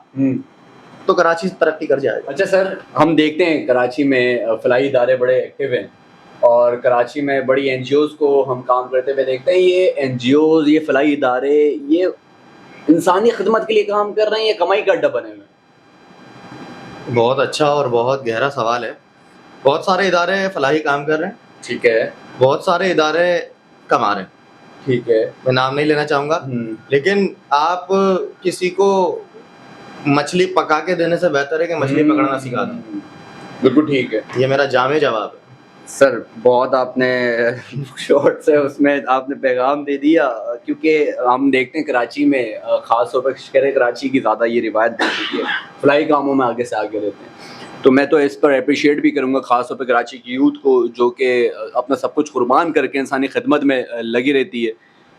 تو کراچی ترقی کر جائے گا. اچھا سر, ہم دیکھتے ہیں کراچی میں فلاحی ادارے بڑے ایکٹیو ہیں, اور کراچی میں بڑی NGOs کو ہم کام کرتے ہوئے دیکھتے ہیں. یہ NGOs, یہ فلاحی ادارے, یہ انسانی خدمت کے لیے کام کر رہے ہیں یا کمائی کا اڈا بنے ہوئے ہیں؟ بہت اچھا اور بہت گہرا سوال ہے. بہت سارے ادارے فلاحی کام کر رہے ہیں, ٹھیک ہے, بہت سارے ادارے کما رہے ہیں, ٹھیک ہے, میں نام نہیں لینا چاہوں گا, لیکن آپ کسی کو مچھلی پکا کے دینے سے بہتر ہے کہ مچھلی پکڑنا سکھا دیں. بالکل ٹھیک ہے. یہ میرا جامع جواب ہے. سر بہت آپ نے شارٹ سے اس میں آپ نے پیغام دے دیا, کیونکہ ہم دیکھتے ہیں کراچی میں خاص طور پر شہر کراچی کی زیادہ یہ روایت بن چکی ہے, فلاحی کاموں میں آگے سے آگے رہتے ہیں. تو میں تو اس پر اپریشیٹ بھی کروں گا خاص طور پہ کراچی کی یوتھ کو, جو کہ اپنا سب کچھ قربان کر کے انسانی خدمت میں لگی رہتی ہے.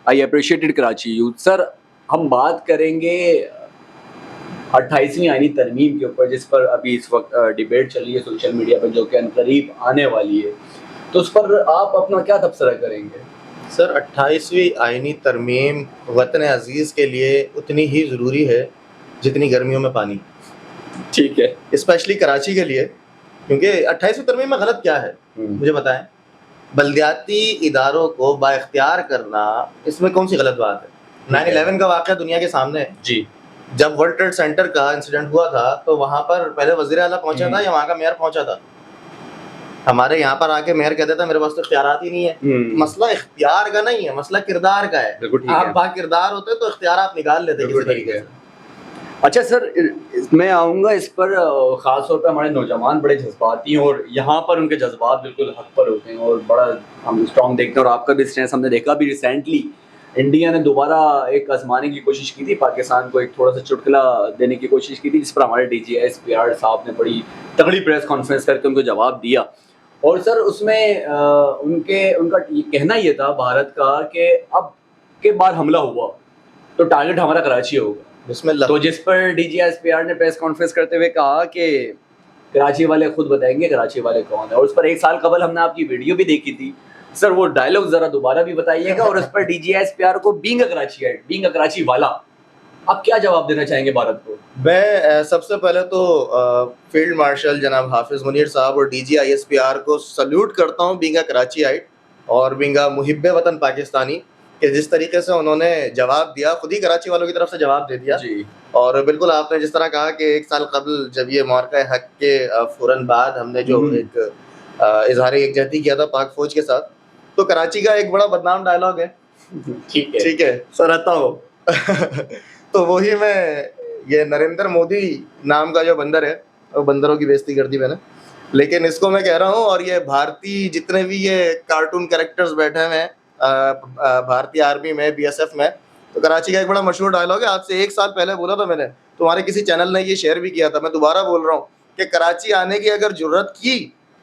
آئی اپریشیٹڈ کراچی یوتھ. سر ہم بات کریں گے 28ویں آئینی ترمیم کے اوپر, جس پر ابھی اس وقت ڈیبیٹ چل رہی ہے سوشل میڈیا پر, جو کہ عنقریب آنے والی ہے. تو اس پر آپ اپنا کیا تبصرہ کریں گے؟ سر 28ویں آئینی ترمیم وطن عزیز کے لیے اتنی ہی ضروری ہے جتنی گرمیوں میں پانی. ٹھیک ہے, اسپیشلی کراچی کے لیے, کیونکہ 28ویں ترمیم میں غلط کیا ہے مجھے بتائیں. بلدیاتی اداروں کو با اختیار کرنا, اس میں کون سی غلط بات ہے؟ 9/11 کا واقعہ دنیا کے سامنے ہے. جی, جب ورلڈ ٹریڈ سینٹر کا انسیڈنٹ ہوا تھا تو وہاں پر پہلے وزیر اعلیٰ پہنچا تھا یا وہاں کا میئر پہنچا تھا؟ ہمارے یہاں پر آ کے میئر کہہ دیتا میرے پاس تو اختیارات ہی نہیں ہے. مسئلہ اختیار کا نہیں ہے, مسئلہ کردار کا ہے. آپ با کردار ہوتے تو اختیارات نکال لیتے کسی طریقے سے. اچھا سر, میں آؤں گا اس پر. خاص طور پہ ہمارے نوجوان بڑے جذباتی ہیں اور یہاں پر ان کے جذبات بالکل حق پر ہوتے ہیں اور بڑا ہم اسٹرانگ دیکھتے ہیں, اور آپ کا بھی اسٹینس ہم نے دیکھا بھی ریسنٹلی. انڈیا نے دوبارہ ایک آزمانے کی کوشش کی تھی, پاکستان کو ایک تھوڑا سا چٹکلا دینے کی کوشش کی تھی, جس پر ہمارے DGSPR صاحب نے بڑی تگڑی پریس کانفرنس کر کے ان کو جواب دیا. اور سر اس میں ان کا کہنا یہ تھا بھارت کا کہ اب کے بار حملہ ہوا تو ٹارگٹ ہمارا کراچی ہوگا. بسم اللہ. تو جس پر DGSPR نے پریس کانفرنس کرتے ہوئے کہا کہ کراچی والے خود بتائیں گے کراچی والے کون ہیں. اور اس پر 1 سال قبل ہم نے آپ کی ویڈیو بھی دیکھی تھی. سر وہ ڈائلاگ ذرا دوبارہ بھی بتائیے گا, اور اس پر DGSPR کو being a Karachi head, being a Karachi والا, آپ کیا جواب دینا چاہیں گے بھارت کو؟ میں سب سے پہلے تو فیلڈ مارشل جناب حافظ منیر صاحب اور DGISPR کو سلیوٹ کرتا ہوں بینگا کراچی آئٹ اور بینگا محب وطن پاکستانی, کہ جس طریقے سے انہوں نے جواب دیا, خود ہی کراچی والوں کی طرف سے جواب دے دیا. جی, اور بالکل آپ نے جس طرح کہا کہ 1 سال قبل جب یہ معرکہ حق کے فوراً بعد ہم نے جو ایک اظہار یکجہتی کیا تھا پاک فوج کے ساتھ, تو کراچی کا ایک بڑا بدنام ڈائلاگ ہے. ٹھیک ہے سر آتا ہو. تو وہی میں, یہ نریندر مودی نام کا جو بندر ہے, وہ بندروں کی بےزتی کر دی میں نے, لیکن اس کو میں کہہ رہا ہوں. اور یہ بھارتی جتنے بھی یہ کارٹون کریکٹرز بیٹھے ہوئے ہیں بھارتی آرمی میں, BSF میں, تو کراچی کا ایک بڑا مشہور ڈائلاگ ہے, آج سے 1 سال پہلے بولا تھا میں نے, تمہارے کسی چینل نے یہ شیئر بھی کیا تھا, میں دوبارہ بول رہا ہوں کہ کراچی آنے کی اگر جرت کی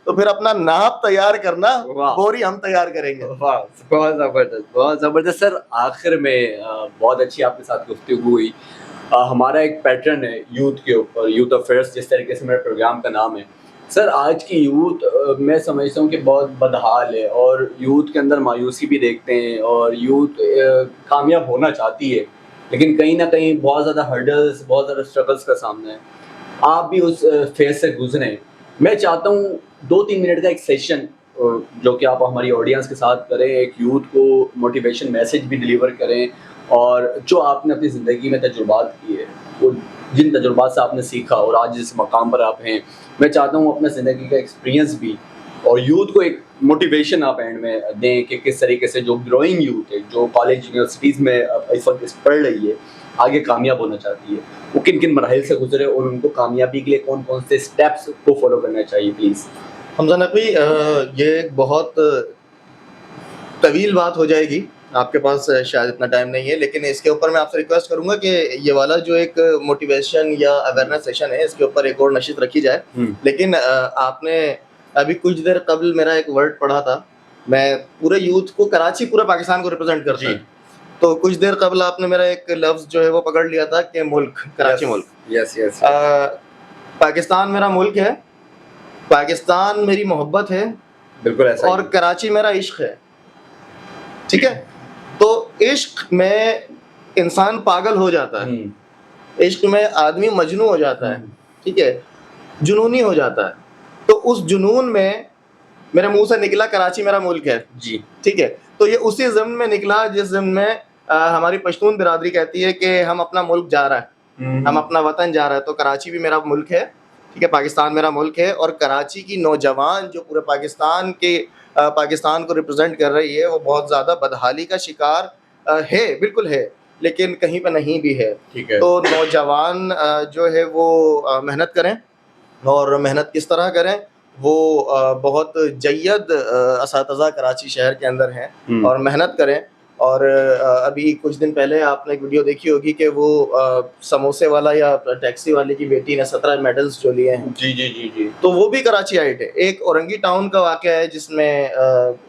تو پھر اپنا ناپ تیار کرنا, بوری ہم تیار کریں گے. بہت زبردست, بہت زبردست. سر آخر میں بہت اچھی آپ کے ساتھ گفتگو ہوئی. ہمارا ایک پیٹرن ہے یوتھ کے اوپر, یوتھ افیئرس جس طریقے سے میرے پروگرام کا نام ہے. سر آج کی یوتھ میں سمجھتا ہوں کہ بہت بدحال ہے, اور یوتھ کے اندر مایوسی بھی دیکھتے ہیں, اور یوتھ کامیاب ہونا چاہتی ہے, لیکن کہیں نہ کہیں بہت زیادہ ہرڈلز, بہت زیادہ اسٹرگلس کا سامنا ہے. آپ بھی اس فیز سے گزریں. میں چاہتا ہوں 2-3 منٹ کا ایک سیشن جو کہ آپ ہماری آڈینس کے ساتھ کریں, ایک یوتھ کو موٹیویشن میسج بھی ڈلیور کریں, اور جو آپ نے اپنی زندگی میں تجربات کیے, وہ جن تجربات سے آپ نے سیکھا اور آج جس مقام پر آپ ہیں, میں چاہتا ہوں اپنے زندگی کا ایکسپیرینس بھی, اور یوتھ کو ایک موٹیویشن آپ اینڈ میں دیں کہ کس طریقے سے جو گروئنگ یوتھ ہے, جو کالج یونیورسٹیز میں اس وقت پڑھ رہی ہے, آگے کامیاب ہونا چاہتی ہے, وہ کن کن مراحل سے گزرے اور ان کو کامیابی کے لیے کون کون سے اسٹیپس کو فالو کرنا چاہیے. پلیز. حمزہ نقوی, یہ ایک بہت طویل بات ہو جائے گی, آپ کے پاس شاید اتنا ٹائم نہیں ہے, لیکن اس کے اوپر میں آپ سے ریکویسٹ کروں گا کہ یہ والا جو ایک موٹیویشن یا اویئرنیس سیشن ہے, اس کے اوپر ایک اور نشست رکھی جائے. لیکن آپ نے ابھی کچھ دیر قبل میرا ایک ورڈ پڑھا تھا, میں پورے یوتھ کو, کراچی پورے پاکستان کو ریپرزینٹ کرتا ہوں, تو کچھ دیر قبل آپ نے میرا ایک لفظ جو ہے وہ پکڑ لیا تھا کہ ملک, کراچی ملک. یس. پاکستان میرا ملک ہے, پاکستان میری محبت ہے, بالکل ایسا, اور کراچی میرا عشق ہے. ٹھیک ہے, تو عشق میں انسان پاگل ہو جاتا ہے, عشق میں آدمی مجنون ہو جاتا ہے, ٹھیک ہے, جنونی ہو جاتا ہے. تو اس جنون میں میرے منہ سے نکلا کراچی میرا ملک ہے. جی, ٹھیک ہے, تو یہ اسی ضمن میں نکلا جس ضمن میں ہماری پشتون برادری کہتی ہے کہ ہم اپنا ملک جا رہا ہے, ہم اپنا وطن جا رہا ہے. تو کراچی بھی میرا ملک ہے, ٹھیک ہے، پاکستان میرا ملک ہے، اور کراچی کی نوجوان جو پورے پاکستان کو ریپرزینٹ کر رہی ہے، وہ بہت زیادہ بدحالی کا شکار ہے، بالکل ہے، لیکن کہیں پہ نہیں بھی ہے. ٹھیک ہے. تو نوجوان جو ہے وہ محنت کریں، اور محنت کس طرح کریں، وہ بہت جید اساتذہ کراچی شہر کے اندر ہیں، اور محنت کریں. اور ابھی کچھ دن پہلے آپ نے ایک ویڈیو دیکھی ہوگی کہ وہ سموسے والا یا ٹیکسی والے کی بیٹی نے 17 میڈلز جو لیے ہیں. جی جی جی جی. تو وہ بھی کراچی آئٹ ہے. ایک اورنگی ٹاؤن کا واقعہ ہے جس میں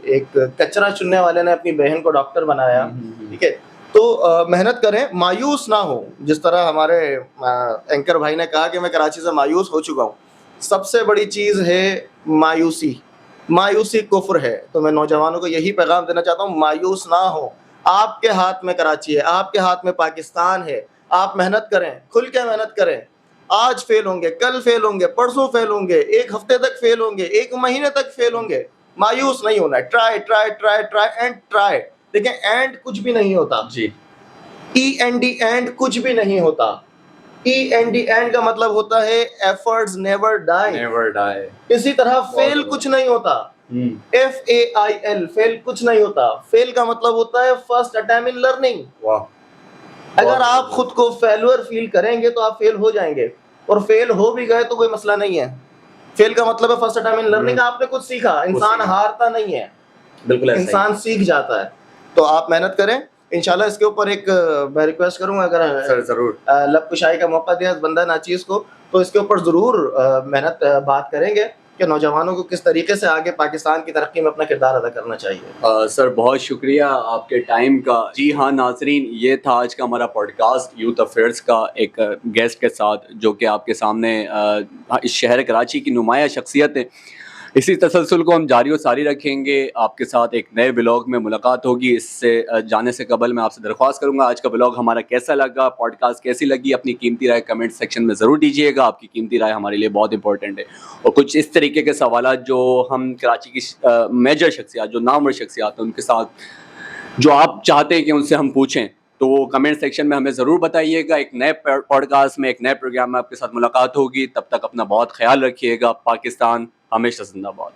ایک کچرا چننے والے نے اپنی بہن کو ڈاکٹر بنایا. ٹھیک ہے، تو محنت کریں، مایوس نہ ہو. جس طرح ہمارے اینکر بھائی نے کہا کہ میں کراچی سے مایوس ہو چکا ہوں، سب سے بڑی چیز ہے مایوسی کفر ہے. تو میں نوجوانوں کو یہی پیغام دینا چاہتا ہوں، مایوس نہ ہو. آپ کے ہاتھ میں کراچی ہے، آپ کے ہاتھ میں پاکستان ہے. آپ محنت کریں، کھل کے محنت کریں. آج فیل ہوں گے، کل فیل ہوں گے، پرسوں فیل ہوں گے، ایک ہفتے تک فیل ہوں گے، ایک مہینے تک فیل ہوں گے. مایوس نہیں ہونا ہے. Try try try try and try. دیکھیں، اینڈ کچھ بھی نہیں ہوتا. جی. END اینڈ کچھ بھی نہیں ہوتا. END اینڈ کا مطلب ہوتا ہے ایفرٹس نیور ڈائی. نیور ڈائی. اسی طرح فیل کچھ نہیں ہوتا. FAIL فیل کچھ نہیں ہوتا. فیل کا مطلب ہوتا ہے فرسٹ اٹیمپٹ ان لرننگ. واہ. اگر آپ خود کو فیلور فیل کریں گے تو آپ فیل ہو جائیں گے، اور فیل ہو بھی گئے تو کوئی مسئلہ نہیں ہے. فیل کا مطلب ہے فرسٹ اٹیمپٹ ان لرننگ. آپ نے کچھ سیکھا. انسان ہارتا نہیں ہے، بالکل انسان سیکھ جاتا ہے. تو آپ محنت کریں انشاءاللہ. اس کے اوپر ایک میں ریکویسٹ کروں گا، اگر ضرور لب کشائی کا موقع دیا بندہ ناچیز کو، تو اس کے اوپر ضرور محنت بات کریں گے کہ نوجوانوں کو کس طریقے سے آگے پاکستان کی ترقی میں اپنا کردار ادا کرنا چاہیے. سر بہت شکریہ آپ کے ٹائم کا. جی ہاں ناظرین، یہ تھا آج کا ہمارا پوڈ کاسٹ یوتھ افیئرس کا ایک گیسٹ کے ساتھ، جو کہ آپ کے سامنے اس شہر کراچی کی نمایاں شخصیت ہے. اسی تسلسل کو ہم جاری و ساری رکھیں گے. آپ کے ساتھ ایک نئے بلاگ میں ملاقات ہوگی. اس سے جانے سے قبل میں آپ سے درخواست کروں گا، آج کا بلاگ ہمارا کیسا لگا، پوڈ کاسٹ کیسی لگی، اپنی قیمتی رائے کمنٹ سیکشن میں ضرور دیجیے گا. آپ کی قیمتی رائے ہمارے لیے بہت امپورٹنٹ ہے. اور کچھ اس طریقے کے سوالات جو ہم کراچی کی میجر شخصیات، جو نامور شخصیات ہیں، ان کے ساتھ جو آپ چاہتے ہیں کہ ان سے ہم پوچھیں، تو وہ کمنٹ سیکشن میں ہمیں ضرور بتائیے گا. ایک نئے پوڈ کاسٹ میں، ایک نئے پروگرام میں آپ کے ساتھ ملاقات ہوگی. تب تک اپنا بہت خیال رکھیے گا. پاکستان ہمیشہ زندہ باد.